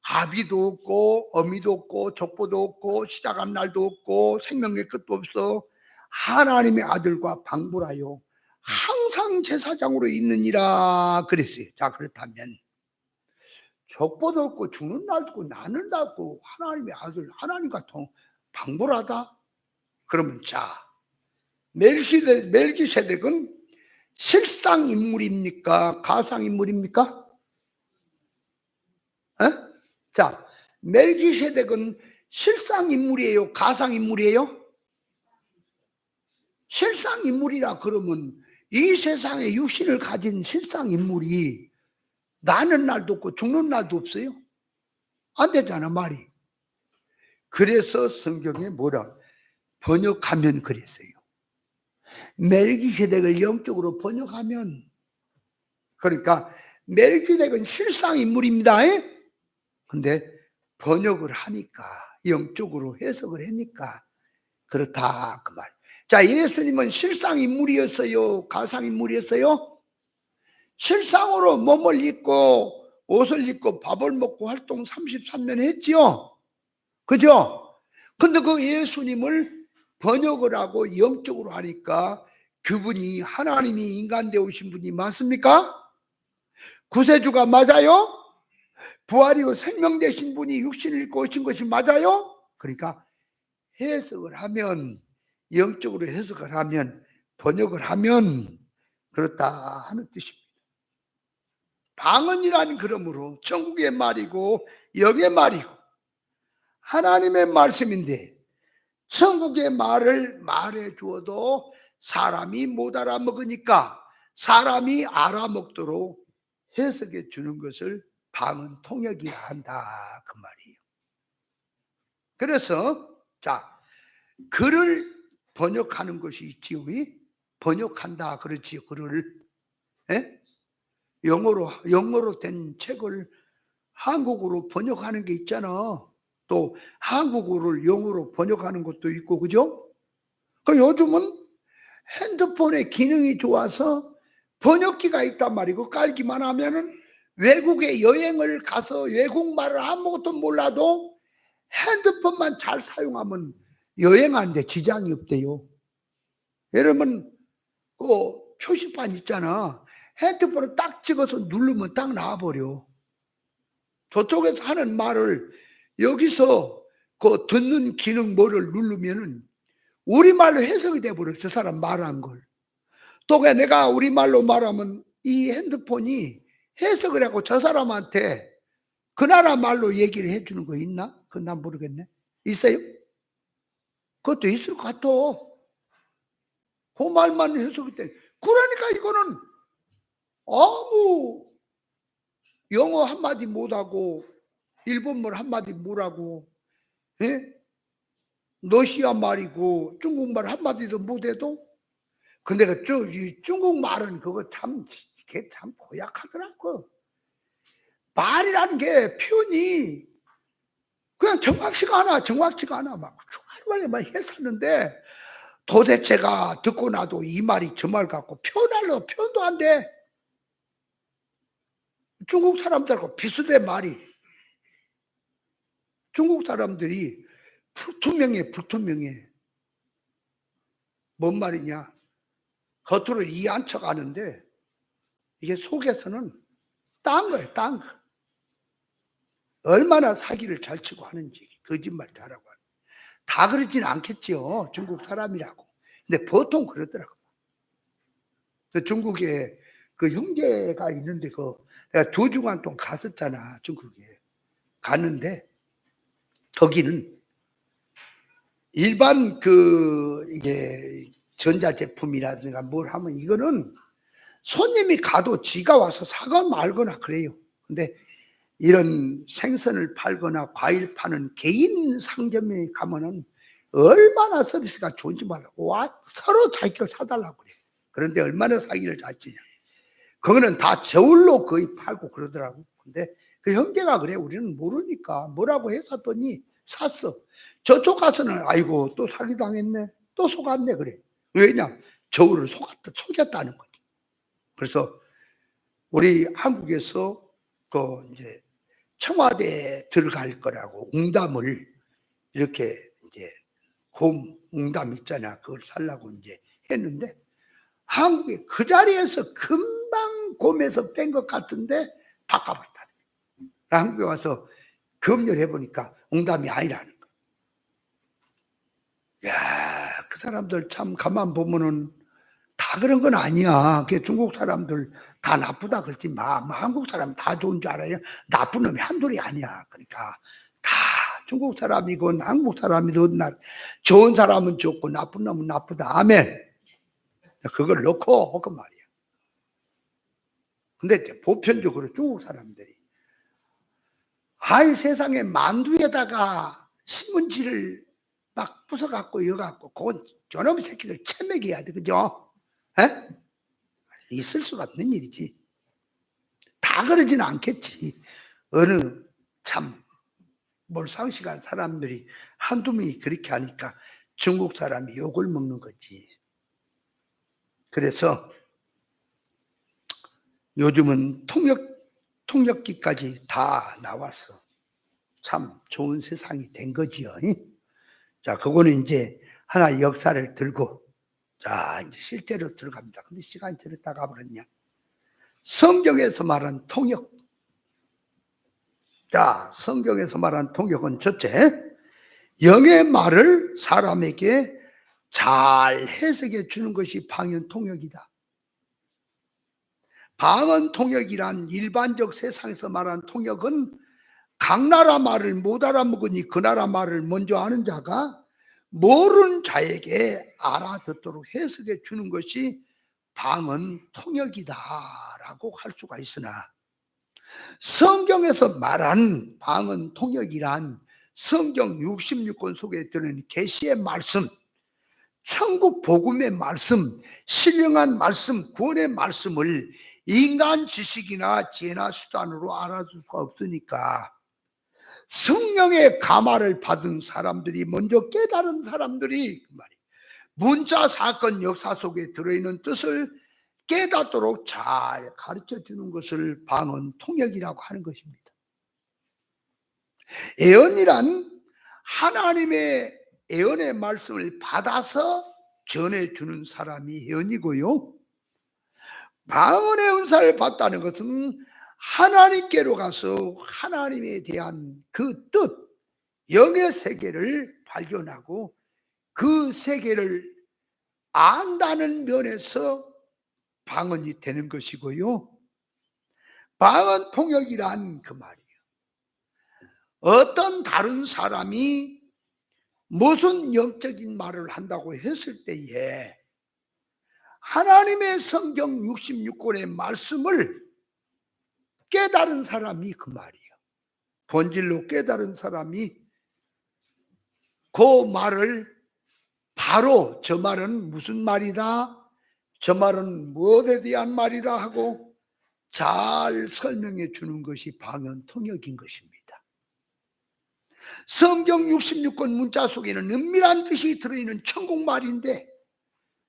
아비도 없고 어미도 없고 족보도 없고 시작한 날도 없고 생명의 끝도 없어 하나님의 아들과 방불하여 항상 제사장으로 있느니라 그랬어요. 자, 그렇다면 족보도 없고 죽는 날도 없고 나는 날 없고 하나님의 아들 하나님과 방불하다? 그러면 멜기세덱은 실상 인물입니까? 가상 인물입니까? 멜기세덱은 실상 인물이에요? 가상 인물이에요? 실상 인물이라 그러면 이 세상에 육신을 가진 실상 인물이 나는 날도 없고 죽는 날도 없어요? 안 되잖아 말이. 그래서 성경에 뭐라 번역하면 그랬어요. 멜기세덱을 영적으로 번역하면, 그러니까 멜기세덱은 실상 인물입니다. 근데 번역을 하니까 영적으로 해석을 하니까 그렇다 그 말. 자, 예수님은 실상 인물이었어요? 가상 인물이었어요? 실상으로 몸을 입고 옷을 입고 밥을 먹고 활동 33년 했지요. 그죠? 근데 그 예수님을 번역을 하고 영적으로 하니까 그분이 하나님이 인간 되오신 분이 맞습니까? 구세주가 맞아요? 부활이고 생명 되신 분이 육신을 입고 오신 것이 맞아요? 그러니까 해석을 하면, 영적으로 해석을 하면, 번역을 하면 그렇다 하는 뜻입니다. 방언이란 그러므로 천국의 말이고 영의 말이고 하나님의 말씀인데 천국의 말을 말해 주어도 사람이 못 알아먹으니까 사람이 알아먹도록 해석해 주는 것을 방언 통역이라 한다 그 말이에요. 그래서 글을 번역하는 것이 있지요. 번역한다 그렇지. 글을 영어로 된 책을 한국어로 번역하는 게 있잖아. 또 한국어를 영어로 번역하는 것도 있고, 그죠? 그 요즘은 핸드폰의 기능이 좋아서 번역기가 있단 말이고, 깔기만 하면은 외국에 여행을 가서 외국말을 아무것도 몰라도 핸드폰만 잘 사용하면 여행하는데 지장이 없대요. 여러분 그 표시판 있잖아. 핸드폰을 딱 찍어서 누르면 딱 나와버려. 저쪽에서 하는 말을 여기서 그 듣는 기능 뭐를 누르면은 우리말로 해석이 돼버려. 저 사람 말한 걸. 또 내가 우리말로 말하면 이 핸드폰이 해석을 하고 저 사람한테 그 나라 말로 얘기를 해주는 거 있나? 그건 난 모르겠네. 있어요? 그것도 있을 것 같아. 그 말만 해석이 돼. 그러니까 이거는 아무 영어 한마디 못하고 일본말 한마디 못하고 러시아 말이고 중국말 한마디도 못해도 근데 이 중국말은 그거 그게 참 고약하더라고. 말이라는 게 표현이 그냥 정확치가 않아. 막 정말 했었는데 도대체가 듣고 나도 이 말이 저 말 같고 표현도 안 돼. 중국 사람들하고 비슷해 말이. 중국 사람들이 불투명해. 뭔 말이냐? 겉으로 이해한 척 하는데 이게 속에서는 딴 거예요, 딴 거. 얼마나 사기를 잘 치고 하는지, 거짓말 잘하고 하는. 다 그러진 않겠죠, 중국 사람이라고. 근데 보통 그러더라고요. 중국에 그 형제가 있는데 내가 2주간 동안 갔었잖아, 중국에. 갔는데 거기는 일반 이게 전자제품이라든가 뭘 하면 이거는 손님이 가도 지가 와서 사거나 말거나 그래요. 근데 이런 생선을 팔거나 과일 파는 개인 상점에 가면은 얼마나 서비스가 좋은지 몰라고 와 서로 자기 걸 사달라고 그래. 그런데 얼마나 사기를 잘 치냐. 그거는 다 저울로 거의 팔고 그러더라고. 근데 그 형제가 그래. 우리는 모르니까 뭐라고 했었더니 샀어. 저쪽 가서는 아이고 또 사기당했네. 또 속았네 그래. 왜냐? 저울을 속였다는 거지. 그래서 우리 한국에서 이제 청와대에 들어갈 거라고 웅담을 이렇게 이제 웅담 있잖아. 그걸 살라고 이제 했는데 한국에 그 자리에서 금방 곰에서 뺀 것 같은데 바꿔버렸다. 한국에 와서 검열해 보니까 웅담이 아니라는 거. 야, 그 사람들 참 가만 보면은 다 그런 건 아니야. 그 중국 사람들 다 나쁘다 그러지 마. 한국 사람 다 좋은 줄 알아요. 나쁜 놈이 한둘이 아니야. 그러니까 다 중국 사람이건 한국 사람이든 좋은 사람은 좋고 나쁜 놈은 나쁘다. 아멘. 그걸 놓고 그 말이야. 근데 보편적으로 중국 사람들이 세상에 만두에다가 신문지를 막 부숴갖고 여갖고 그건 저놈의 새끼들 체맥해야 돼. 그죠? 에? 있을 수가 없는 일이지. 다 그러지는 않겠지. 어느 참 몰상식한 사람들이 한두 명이 그렇게 하니까 중국 사람이 욕을 먹는 거지. 그래서 요즘은 통역기까지 다 나와서 참 좋은 세상이 된 거지요. 자, 그거는 이제 하나 역사를 들고 자, 이제 실제로 들어갑니다. 근데 시간이 들었다 가버렸냐. 성경에서 말한 통역. 자, 성경에서 말한 통역은 첫째, 영의 말을 사람에게 잘 해석해 주는 것이 방언 통역이다. 방언 통역이란 일반적 세상에서 말한 통역은 각 나라 말을 못 알아먹으니 그 나라 말을 먼저 아는 자가 모르는 자에게 알아듣도록 해석해 주는 것이 방언 통역이다라고 할 수가 있으나 성경에서 말한 방언 통역이란 성경 66권 속에 드는 계시의 말씀, 천국 복음의 말씀, 신령한 말씀, 구원의 말씀을 인간 지식이나 지혜나 수단으로 알아줄 수가 없으니까 성령의 감화를 받은 사람들이 먼저 깨달은 사람들이 문자 사건 역사 속에 들어있는 뜻을 깨닫도록 잘 가르쳐 주는 것을 방언 통역이라고 하는 것입니다. 예언이란 하나님의 예언의 말씀을 받아서 전해주는 사람이 예언이고요. 방언의 은사를 받다는 것은 하나님께로 가서 하나님에 대한 그 뜻, 영의 세계를 발견하고 그 세계를 안다는 면에서 방언이 되는 것이고요. 방언 통역이란 그 말이에요. 어떤 다른 사람이 무슨 영적인 말을 한다고 했을 때에 하나님의 성경 66권의 말씀을 깨달은 사람이 그 말이에요. 본질로 깨달은 사람이 그 말을 바로 저 말은 무슨 말이다, 저 말은 무엇에 대한 말이다 하고 잘 설명해 주는 것이 방언 통역인 것입니다. 성경 66권 문자 속에는 은밀한 뜻이 들어있는 천국말인데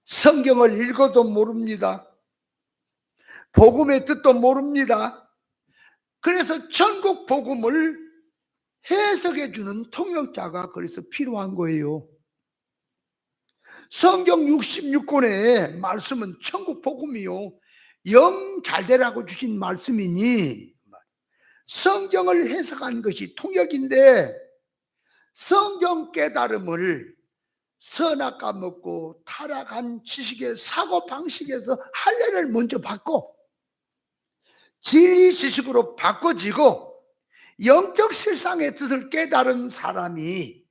성경을 읽어도 모릅니다. 복음의 뜻도 모릅니다. 그래서 천국 복음을 해석해 주는 통역자가 그래서 필요한 거예요. 성경 66권의 말씀은 천국 복음이요, 영 잘되라고 주신 말씀이니 성경을 해석한 것이 통역인데, 성경 깨달음을 선악과 먹고 타락한 지식의 사고방식에서 할례를 먼저 받고 진리 지식으로 바꿔지고 영적 실상의 뜻을 깨달은 사람이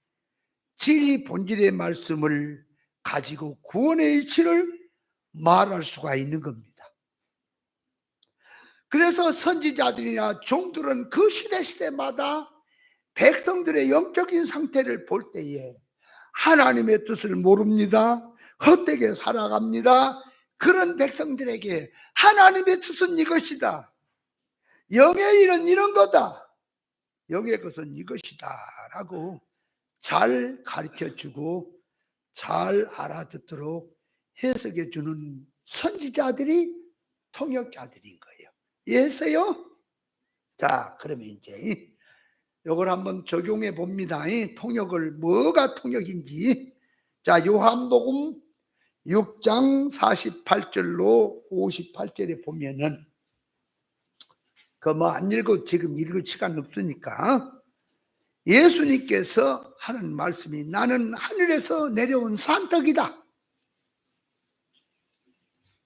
진리 본질의 말씀을 가지고 구원의 이치를 말할 수가 있는 겁니다. 그래서 선지자들이나 종들은 그 시대마다 백성들의 영적인 상태를 볼 때에 하나님의 뜻을 모릅니다. 헛되게 살아갑니다. 그런 백성들에게 하나님의 뜻은 이것이다, 영의 일은 이런 거다, 영의 것은 이것이다 라고 잘 가르쳐주고 잘 알아듣도록 해석해 주는 선지자들이 통역자들인 거예요. 이해했어요? 자, 그러면 이제 이걸 한번 적용해 봅니다. 통역을, 뭐가 통역인지. 자, 요한복음 6장 48절로 58절에 보면은, 그 뭐 안 읽어도 지금 읽을 시간 없으니까, 예수님께서 하는 말씀이 나는 하늘에서 내려온 산떡이다.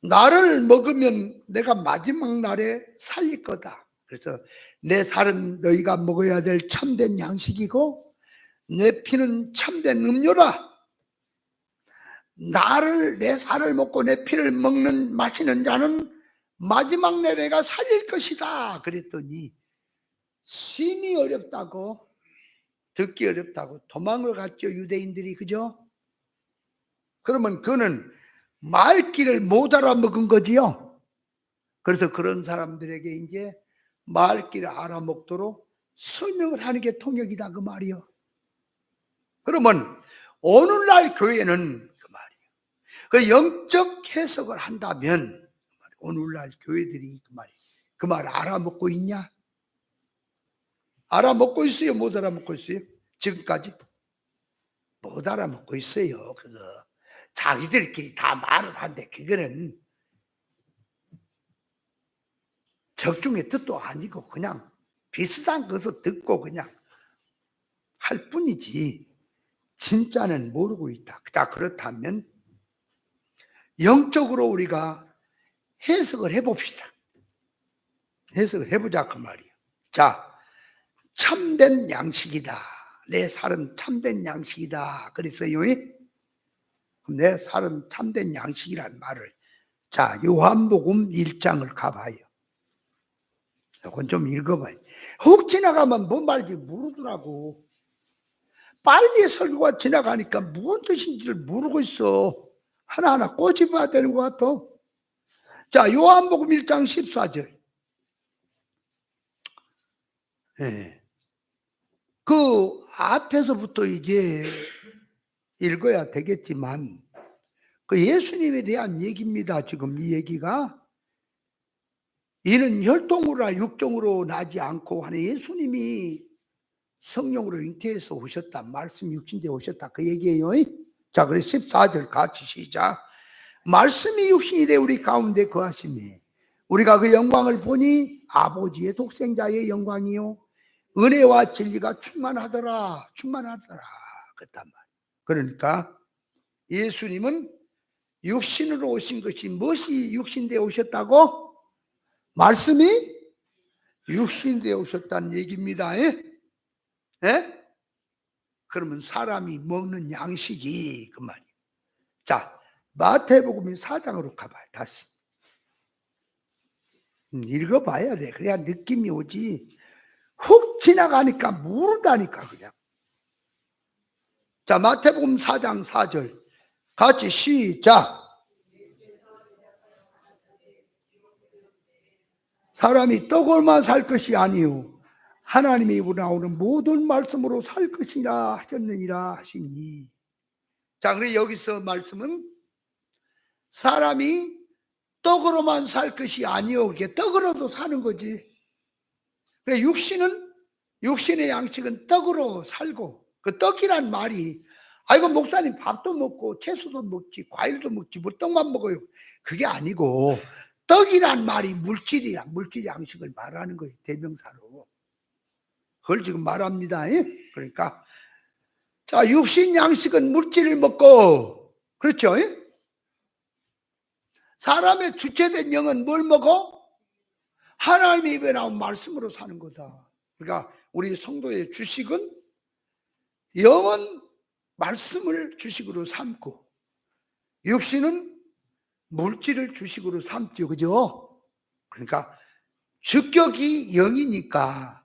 나를 먹으면 내가 마지막 날에 살릴 거다. 그래서 내 살은 너희가 먹어야 될 참된 양식이고 내 피는 참된 음료라. 내 살을 먹고 내 피를 마시는 자는 마지막 날에 내가 살릴 것이다. 그랬더니 심히 어렵다고, 듣기 어렵다고 도망을 갔죠, 유대인들이. 그죠? 그러면 그는 말귀를 못 알아먹은 거지요. 그래서 그런 사람들에게 이제 말귀를 알아먹도록 설명을 하는 게 통역이다, 그 말이요. 그러면 오늘날 교회는 그 말이에요. 그 영적 해석을 한다면 오늘날 교회들이 그 말 알아먹고 있냐? 알아먹고 있어요? 못 알아먹고 있어요? 지금까지 못 알아먹고 있어요. 그거 자기들끼리 다 말을 하는데 그거는 적중의 뜻도 아니고 그냥 비슷한 것을 듣고 그냥 할 뿐이지 진짜는 모르고 있다. 자, 그렇다면 영적으로 우리가 해석을 해봅시다. 해석을 해보자 그 말이에요. 자, 참된 양식이다. 내 살은 참된 양식이다. 그랬어요. 내 살은 참된 양식이란 말을, 자, 요한복음 1장을 가봐요. 이건 좀 읽어봐요. 혹 지나가면 뭔 말인지 모르더라고. 빨리 설교가 지나가니까 무슨 뜻인지를 모르고 있어. 하나하나 꼬집어야 되는 것 같아. 자, 요한복음 1장 14절. 네. 그 앞에서부터 이제 읽어야 되겠지만 그 예수님에 대한 얘기입니다. 지금 이 얘기가. 이는 혈통으로나 육종으로 나지 않고 하는 예수님이 성령으로 잉태해서 오셨다. 말씀 육신되어 오셨다. 그 얘기예요. 자, 그래 14절 같이 시작. 말씀이 육신이 되어 우리 가운데 거하시매 우리가 그 영광을 보니 아버지의 독생자의 영광이요 은혜와 진리가 충만하더라. 그랬단 말이에요. 그러니까 예수님은 육신으로 오신 것이 무엇이 육신되어 오셨다고? 말씀이 육신되어 오셨다는 얘기입니다. 예? 그러면 사람이 먹는 양식이 그 말이에요. 자, 마태복음 4장으로 가봐요. 다시 읽어봐야 돼. 그래야 느낌이 오지. 훅 지나가니까 모른다니까 그냥. 자, 마태복음 4장 4절 같이 시작. 사람이 떡으로만 살 것이 아니요 하나님의 입으로 나오는 모든 말씀으로 살 것이라 하셨느니라 하시니. 자, 그래 여기서 말씀은 사람이 떡으로만 살 것이 아니요, 이게 떡으로도 사는 거지. 그래 육신은 육신의 양식은 떡으로 살고, 그 떡이란 말이 아이고 목사님 밥도 먹고 채소도 먹지 과일도 먹지 뭐 떡만 먹어요, 그게 아니고 떡이란 말이 물질이야. 물질 양식을 말하는 거예요, 대명사로. 그걸 지금 말합니다. 그러니까 자, 육신 양식은 물질을 먹고, 그렇죠? 사람의 주체된 영은 뭘 먹어? 하나님의 입에 나온 말씀으로 사는 거다. 그러니까 우리 성도의 주식은 영은 말씀을 주식으로 삼고, 육신은 물질을 주식으로 삼죠. 그죠? 그러니까 주격이 영이니까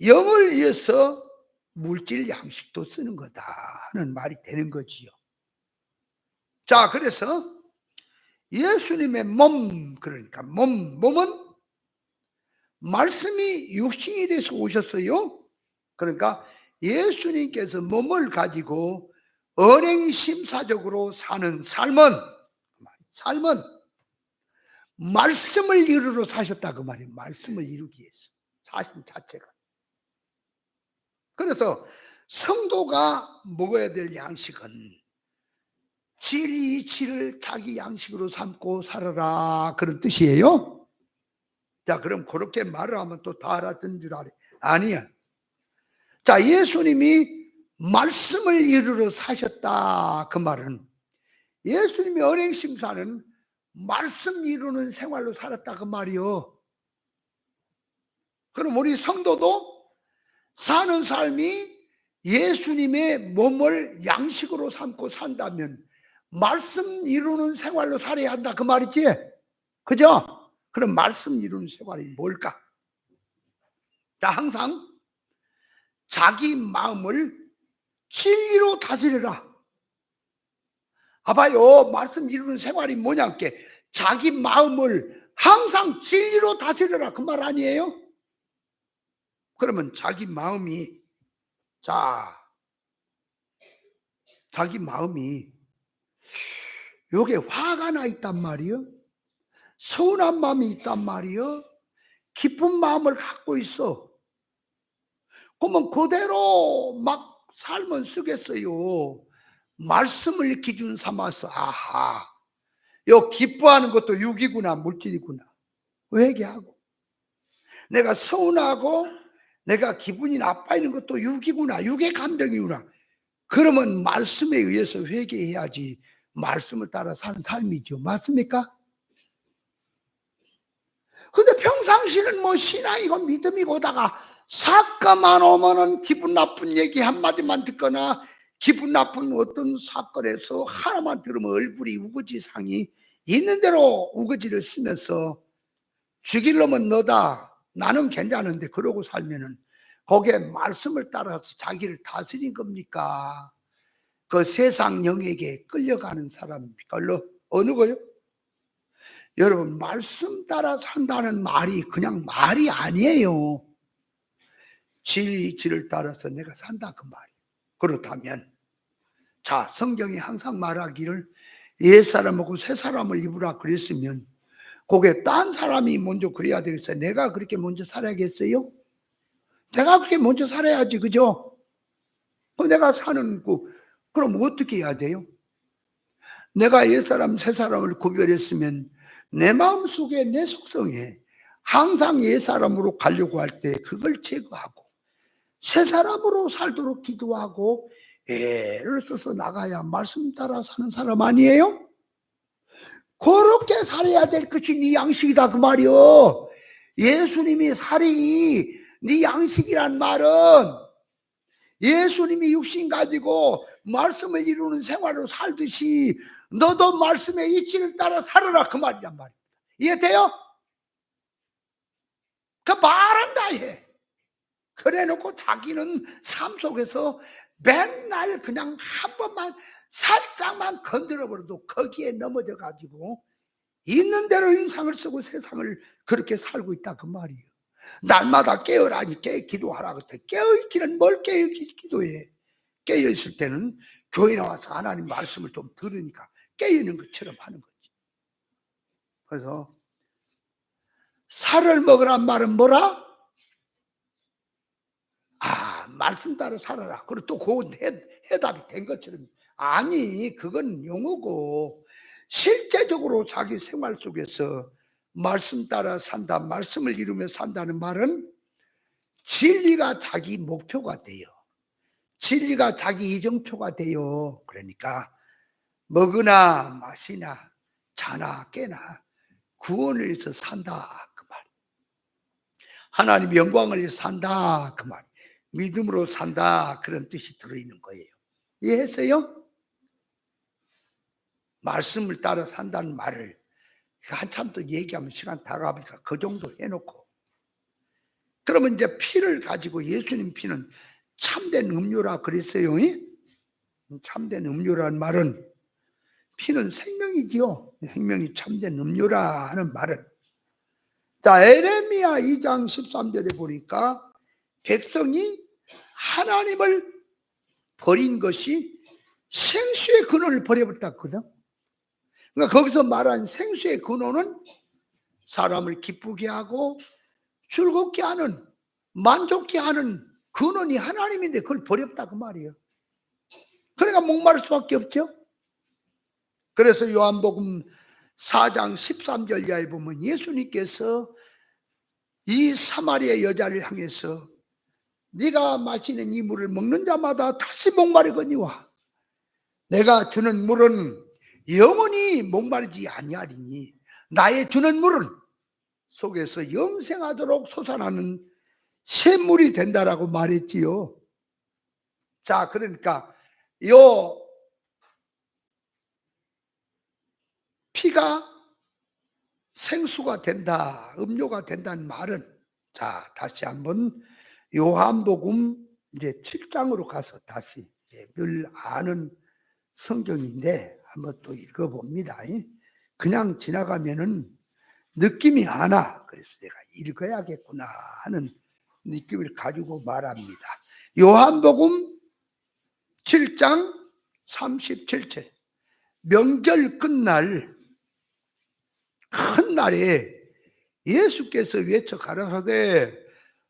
영을 위해서 물질 양식도 쓰는 거다 하는 말이 되는 거지요. 자, 그래서 예수님의 몸, 그러니까 몸은 말씀이 육신이 돼서 오셨어요. 그러니까 예수님께서 몸을 가지고 언행심사적으로 사는 삶은 말씀을 이루러 사셨다 그 말이에요. 말씀을 이루기 위해서 사신 자체가. 그래서 성도가 먹어야 될 양식은 진리이치를 자기 양식으로 삼고 살아라, 그런 뜻이에요. 자, 그럼 그렇게 말을 하면 또 다 알았던 줄 알아요? 아니야. 자, 예수님이 말씀을 이루러 사셨다 그 말은 예수님의 언행심사는 말씀 이루는 생활로 살았다 그 말이요. 그럼 우리 성도도 사는 삶이 예수님의 몸을 양식으로 삼고 산다면 말씀 이루는 생활로 살아야 한다 그 말이지. 그죠? 그럼 말씀 이루는 생활이 뭘까? 자, 항상 자기 마음을 진리로 다스려라. 아봐요, 말씀 이루는 생활이 뭐냐? 자기 마음을 항상 진리로 다스려라 그 말 아니에요? 그러면 자기 마음이 요게 화가 나 있단 말이요, 서운한 마음이 있단 말이요, 기쁜 마음을 갖고 있어. 그러면 그대로 막 살면 쓰겠어요? 말씀을 기준 삼아서 아하, 요 기뻐하는 것도 육이구나, 물질이구나, 회개하고, 내가 서운하고 내가 기분이 나빠 있는 것도 육이구나, 육의 감정이구나, 그러면 말씀에 의해서 회개해야지 말씀을 따라 사는 삶이죠. 맞습니까? 근데 평상시는 뭐 신앙이고 믿음이고 오다가 사건만 오면은 기분 나쁜 얘기 한마디만 듣거나 기분 나쁜 어떤 사건에서 하나만 들으면 얼굴이 우거지상이 있는 대로 우거지를 쓰면서 죽일 놈은 너다, 나는 괜찮은데 그러고 살면은 거기에 말씀을 따라서 자기를 다스린 겁니까? 그 세상 영에게 끌려가는 사람입니까? 어느 거요? 여러분, 말씀 따라 산다는 말이 그냥 말이 아니에요. 진리를 따라서 내가 산다 그 말이에요. 그렇다면 자, 성경이 항상 말하기를 옛사람하고 새사람을 입으라 그랬으면 그게 딴 사람이 먼저 그래야 되겠어요? 내가 그렇게 먼저 살아야겠어요? 내가 그렇게 먼저 살아야지, 그죠? 내가 사는 그럼 어떻게 해야 돼요? 내가 옛사람 새사람을 구별했으면 내 마음속에 내 속성에 항상 옛사람으로 가려고 할 때 그걸 제거하고 새사람으로 살도록 기도하고 애를 써서 나가야 말씀 따라 사는 사람 아니에요? 그렇게 살아야 될 것이 네 양식이다 그 말이요. 예수님이 살이 네 양식이란 말은 예수님이 육신 가지고 말씀을 이루는 생활로 살듯이 너도 말씀의 이치를 따라 살아라 그 말이란 말입니다. 이해돼요? 그 말은 다 해. 그래 놓고 자기는 삶 속에서 맨날 그냥 한 번만 살짝만 건드려 버려도 거기에 넘어져 가지고 있는 대로 인상을 쓰고 세상을 그렇게 살고 있다 그 말이에요. 날마다 깨어라니 기도하라 그때 깨어있기는 뭘 깨어있기 기도해. 깨어있을 때는 교회 나와서 하나님 말씀을 좀 들으니까 깨어있는 것처럼 하는 거지. 그래서 살을 먹으란 말은 뭐라? 말씀 따라 살아라. 그리고 또 그 해답이 된 것처럼. 아니, 그건 용어고 실제적으로 자기 생활 속에서 말씀 따라 산다, 말씀을 이루며 산다는 말은 진리가 자기 목표가 돼요. 진리가 자기 이정표가 돼요. 그러니까 먹으나 마시나 자나 깨나 구원을 위해서 산다, 그 말. 하나님 영광을 위해서 산다, 그 말. 믿음으로 산다, 그런 뜻이 들어있는 거예요. 이해했어요? 말씀을 따라 산다는 말을 한참 더 얘기하면 시간 다 가니까 그 정도 해놓고, 그러면 이제 피를 가지고, 예수님 피는 참된 음료라 그랬어요. 참된 음료라는 말은, 피는 생명이지요. 생명이 참된 음료라 하는 말은, 자, 에레미야 2장 13절에 보니까 백성이 하나님을 버린 것이 생수의 근원을 버려버렸거든. 그러니까 거기서 말한 생수의 근원은 사람을 기쁘게 하고 즐겁게 하는, 만족케 하는 근원이 하나님인데 그걸 버렸다, 그 말이에요. 그러니까 목마를 수밖에 없죠. 그래서 요한복음 4장 13절 이하에 보면 예수님께서 이 사마리아 여자를 향해서 네가 마시는 이 물을 먹는 자마다 다시 목마르거니와 내가 주는 물은 영원히 목마르지 아니하리니 나의 주는 물은 속에서 영생하도록 솟아나는 샘물이 된다라고 말했지요. 자, 그러니까 요 피가 생수가 된다, 음료가 된다는 말은, 자, 다시 한번 요한복음 이제 7장으로 가서 다시 늘 아는 성경인데 한번 또 읽어봅니다. 그냥 지나가면은 느낌이 안 와. 그래서 내가 읽어야겠구나 하는 느낌을 가지고 말합니다. 요한복음 7장 37절. 명절 끝날 큰 날에 예수께서 외쳐 가라사대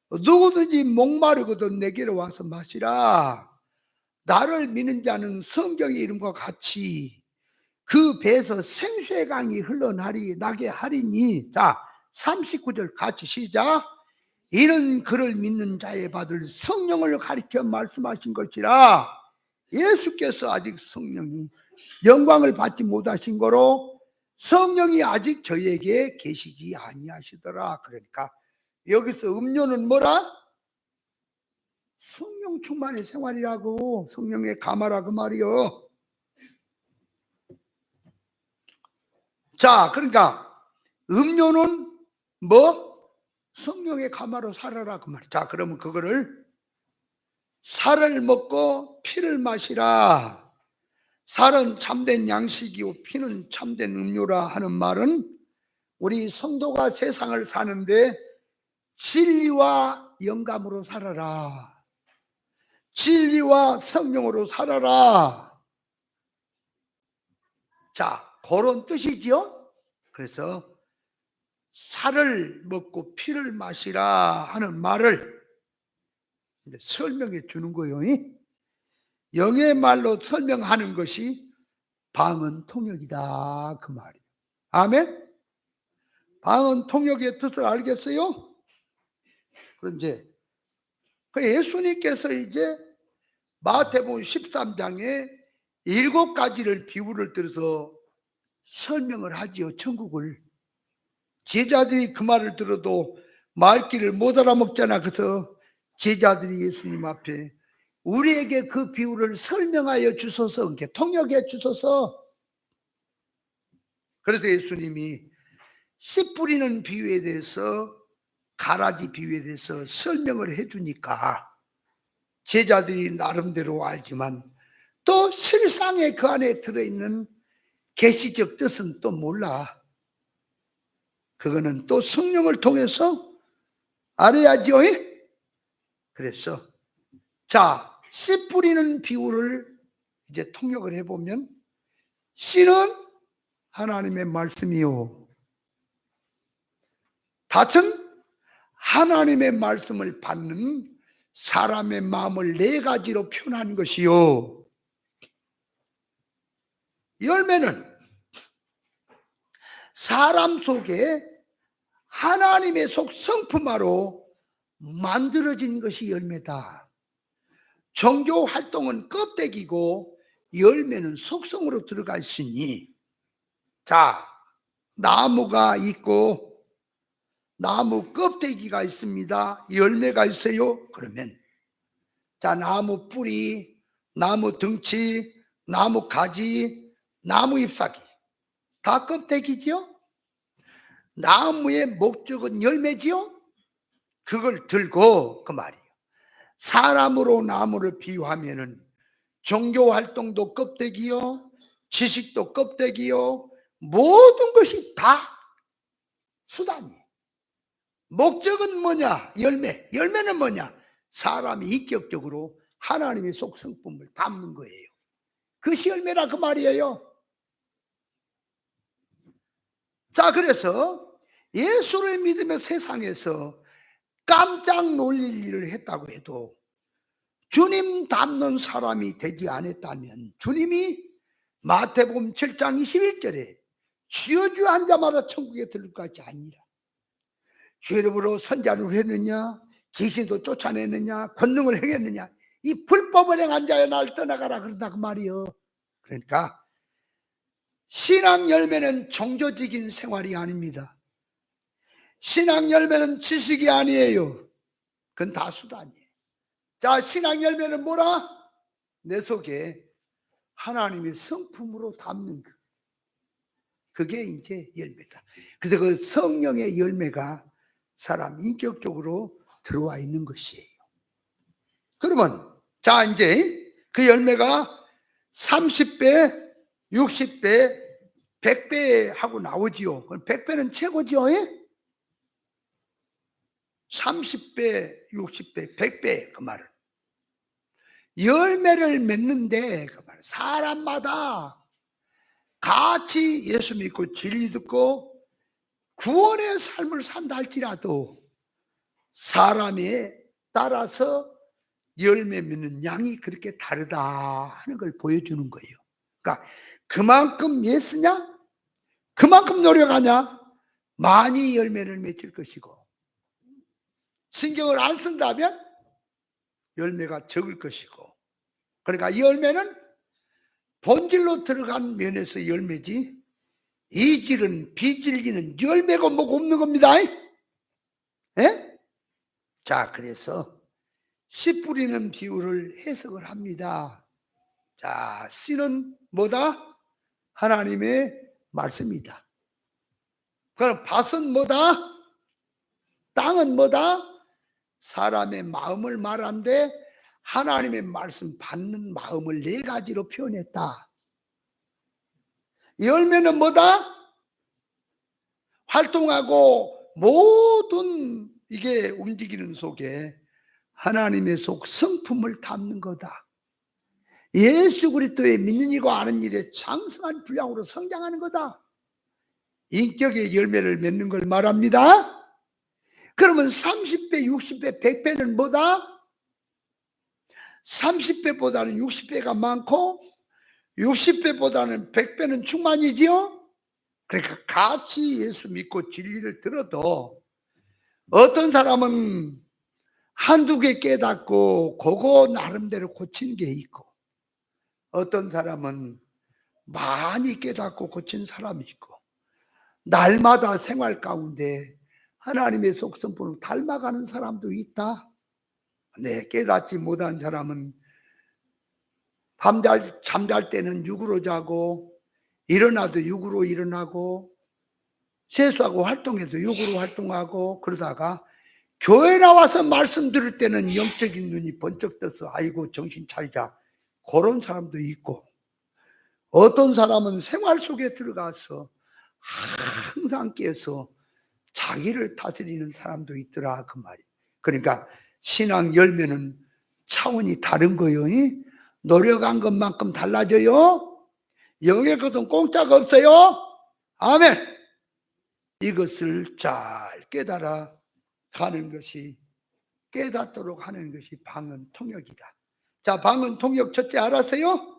누구든지 목마르거든 내게로 와서 마시라. 나를 믿는 자는 성경의 이름과 같이 그 배에서 생수의 강이 흘러나리 나게 하리니. 자, 39절 같이 시작. 이는 그를 믿는 자에 받을 성령을 가리켜 말씀하신 것이라. 예수께서 아직 성령이 영광을 받지 못하신 거로 성령이 아직 저에게 계시지 아니하시더라. 그러니까 여기서 음료는 뭐라? 성령 충만의 생활이라고, 성령의 감화라 그 말이요. 자, 그러니까 음료는 뭐? 성령의 감화로 살아라 그 말이야. 자, 그러면 그거를 살을 먹고 피를 마시라. 살은 참된 양식이고 피는 참된 음료라 하는 말은 우리 성도가 세상을 사는데 진리와 영감으로 살아라. 진리와 성령으로 살아라. 자, 그런 뜻이지요. 그래서 살을 먹고 피를 마시라 하는 말을 설명해 주는 거예요. 영의 말로 설명하는 것이 방언 통역이다 그 말이에요. 아멘. 방언 통역의 뜻을 알겠어요? 그런데 예수님께서 이제 마태복음 13장에 7가지를 비유를 들어서 설명을 하지요. 천국을. 제자들이 그 말을 들어도 말귀를 못 알아먹잖아. 그래서 제자들이 예수님 앞에 우리에게 그 비유를 설명하여 주소서, 이렇게 통역해 주소서. 그래서 예수님이 씨 뿌리는 비유에 대해서, 가라지 비유에 대해서 설명을 해주니까 제자들이 나름대로 알지만 또 실상에 그 안에 들어있는 계시적 뜻은 또 몰라. 그거는 또 성령을 통해서 알아야죠. 그래서 자, 씨 뿌리는 비유를 이제 통역을 해보면 씨는 하나님의 말씀이요, 밭은 하나님의 말씀을 받는 사람의 마음을 네 가지로 표현한 것이요. 열매는 사람 속에 하나님의 속 성품화로 만들어진 것이 열매다. 종교 활동은 껍데기고 열매는 속성으로 들어가 있으니, 자, 나무가 있고 나무 껍데기가 있습니다. 열매가 있어요. 그러면 자, 나무 뿌리, 나무 덩치, 나무 가지, 나무 잎사귀 다 껍데기지요. 나무의 목적은 열매지요. 그걸 들고 그 말이에요. 사람으로 나무를 비유하면은 종교 활동도 껍데기요, 지식도 껍데기요, 모든 것이 다 수단이에요. 목적은 뭐냐? 열매. 열매는 뭐냐? 사람이 인격적으로 하나님의 속성품을 담는 거예요. 그것이 열매라 그 말이에요. 자, 그래서 예수를 믿으며 세상에서 깜짝 놀릴 일을 했다고 해도 주님 닮는 사람이 되지 않았다면, 주님이 마태복음 7장 21절에 주여 주여 한 자마다 천국에 들을 것이 아니라 주 이름으로 선자를 했느냐, 귀신도 쫓아내느냐, 권능을 행했느냐, 이 불법을 행한 자여 날 떠나가라 그런다 그 말이요. 그러니까 신앙 열매는 종교적인 생활이 아닙니다. 신앙 열매는 지식이 아니에요. 그건 다 수단이에요. 자, 신앙 열매는 뭐라? 내 속에 하나님의 성품으로 담는 것. 그게 이제 열매다. 그래서 그 성령의 열매가 사람 인격적으로 들어와 있는 것이에요. 그러면 자, 이제 그 열매가 30배, 60배, 100배 하고 나오지요. 100배는 최고지요. 30배, 60배, 100배 그 말은 열매를 맺는데 그 말 사람마다 같이 예수 믿고 진리 듣고 구원의 삶을 산다 할지라도 사람에 따라서 열매 맺는 양이 그렇게 다르다 하는 걸 보여주는 거예요. 그러니까 그만큼 예수냐, 그만큼 노력하냐, 많이 열매를 맺을 것이고, 신경을 안 쓴다면 열매가 적을 것이고. 그러니까 열매는 본질로 들어간 면에서 열매지, 이질은 비질기는 열매가 뭐가 없는 겁니다. 예? 자, 그래서 씨 뿌리는 비유를 해석을 합니다. 자, 씨는 뭐다? 하나님의 말씀이다. 그럼 밭은 뭐다? 땅은 뭐다? 사람의 마음을 말하는데 하나님의 말씀 받는 마음을 네 가지로 표현했다. 열매는 뭐다? 활동하고 모든 이게 움직이는 속에 하나님의 속 성품을 담는 거다. 예수 그리스도의 믿는 이고 아는 일에 장성한 분량으로 성장하는 거다. 인격의 열매를 맺는 걸 말합니다. 그러면 30배, 60배, 100배는 뭐다? 30배보다는 60배가 많고 60배보다는 100배는 충만이지요. 그러니까 같이 예수 믿고 진리를 들어도 어떤 사람은 한두 개 깨닫고 그거 나름대로 고친 게 있고, 어떤 사람은 많이 깨닫고 고친 사람이 있고, 날마다 생활 가운데 하나님의 속성품을 닮아가는 사람도 있다. 네, 깨닫지 못한 사람은 잠잘 때는 육으로 자고 일어나도 육으로 일어나고 세수하고 활동해도 육으로 활동하고, 그러다가 교회 나와서 말씀 들을 때는 영적인 눈이 번쩍 떠서 아이고 정신 차리자, 그런 사람도 있고, 어떤 사람은 생활 속에 들어가서 항상 깨서 자기를 다스리는 사람도 있더라 그 말이에요. 그러니까 신앙 열매는 차원이 다른 거예요. 노력한 것만큼 달라져요. 영의 것은 공짜가 없어요. 아멘. 이것을 잘 깨달아 가는 것이 깨닫도록 하는 것이 방언 통역이다. 자, 방언 통역 첫째 알았어요?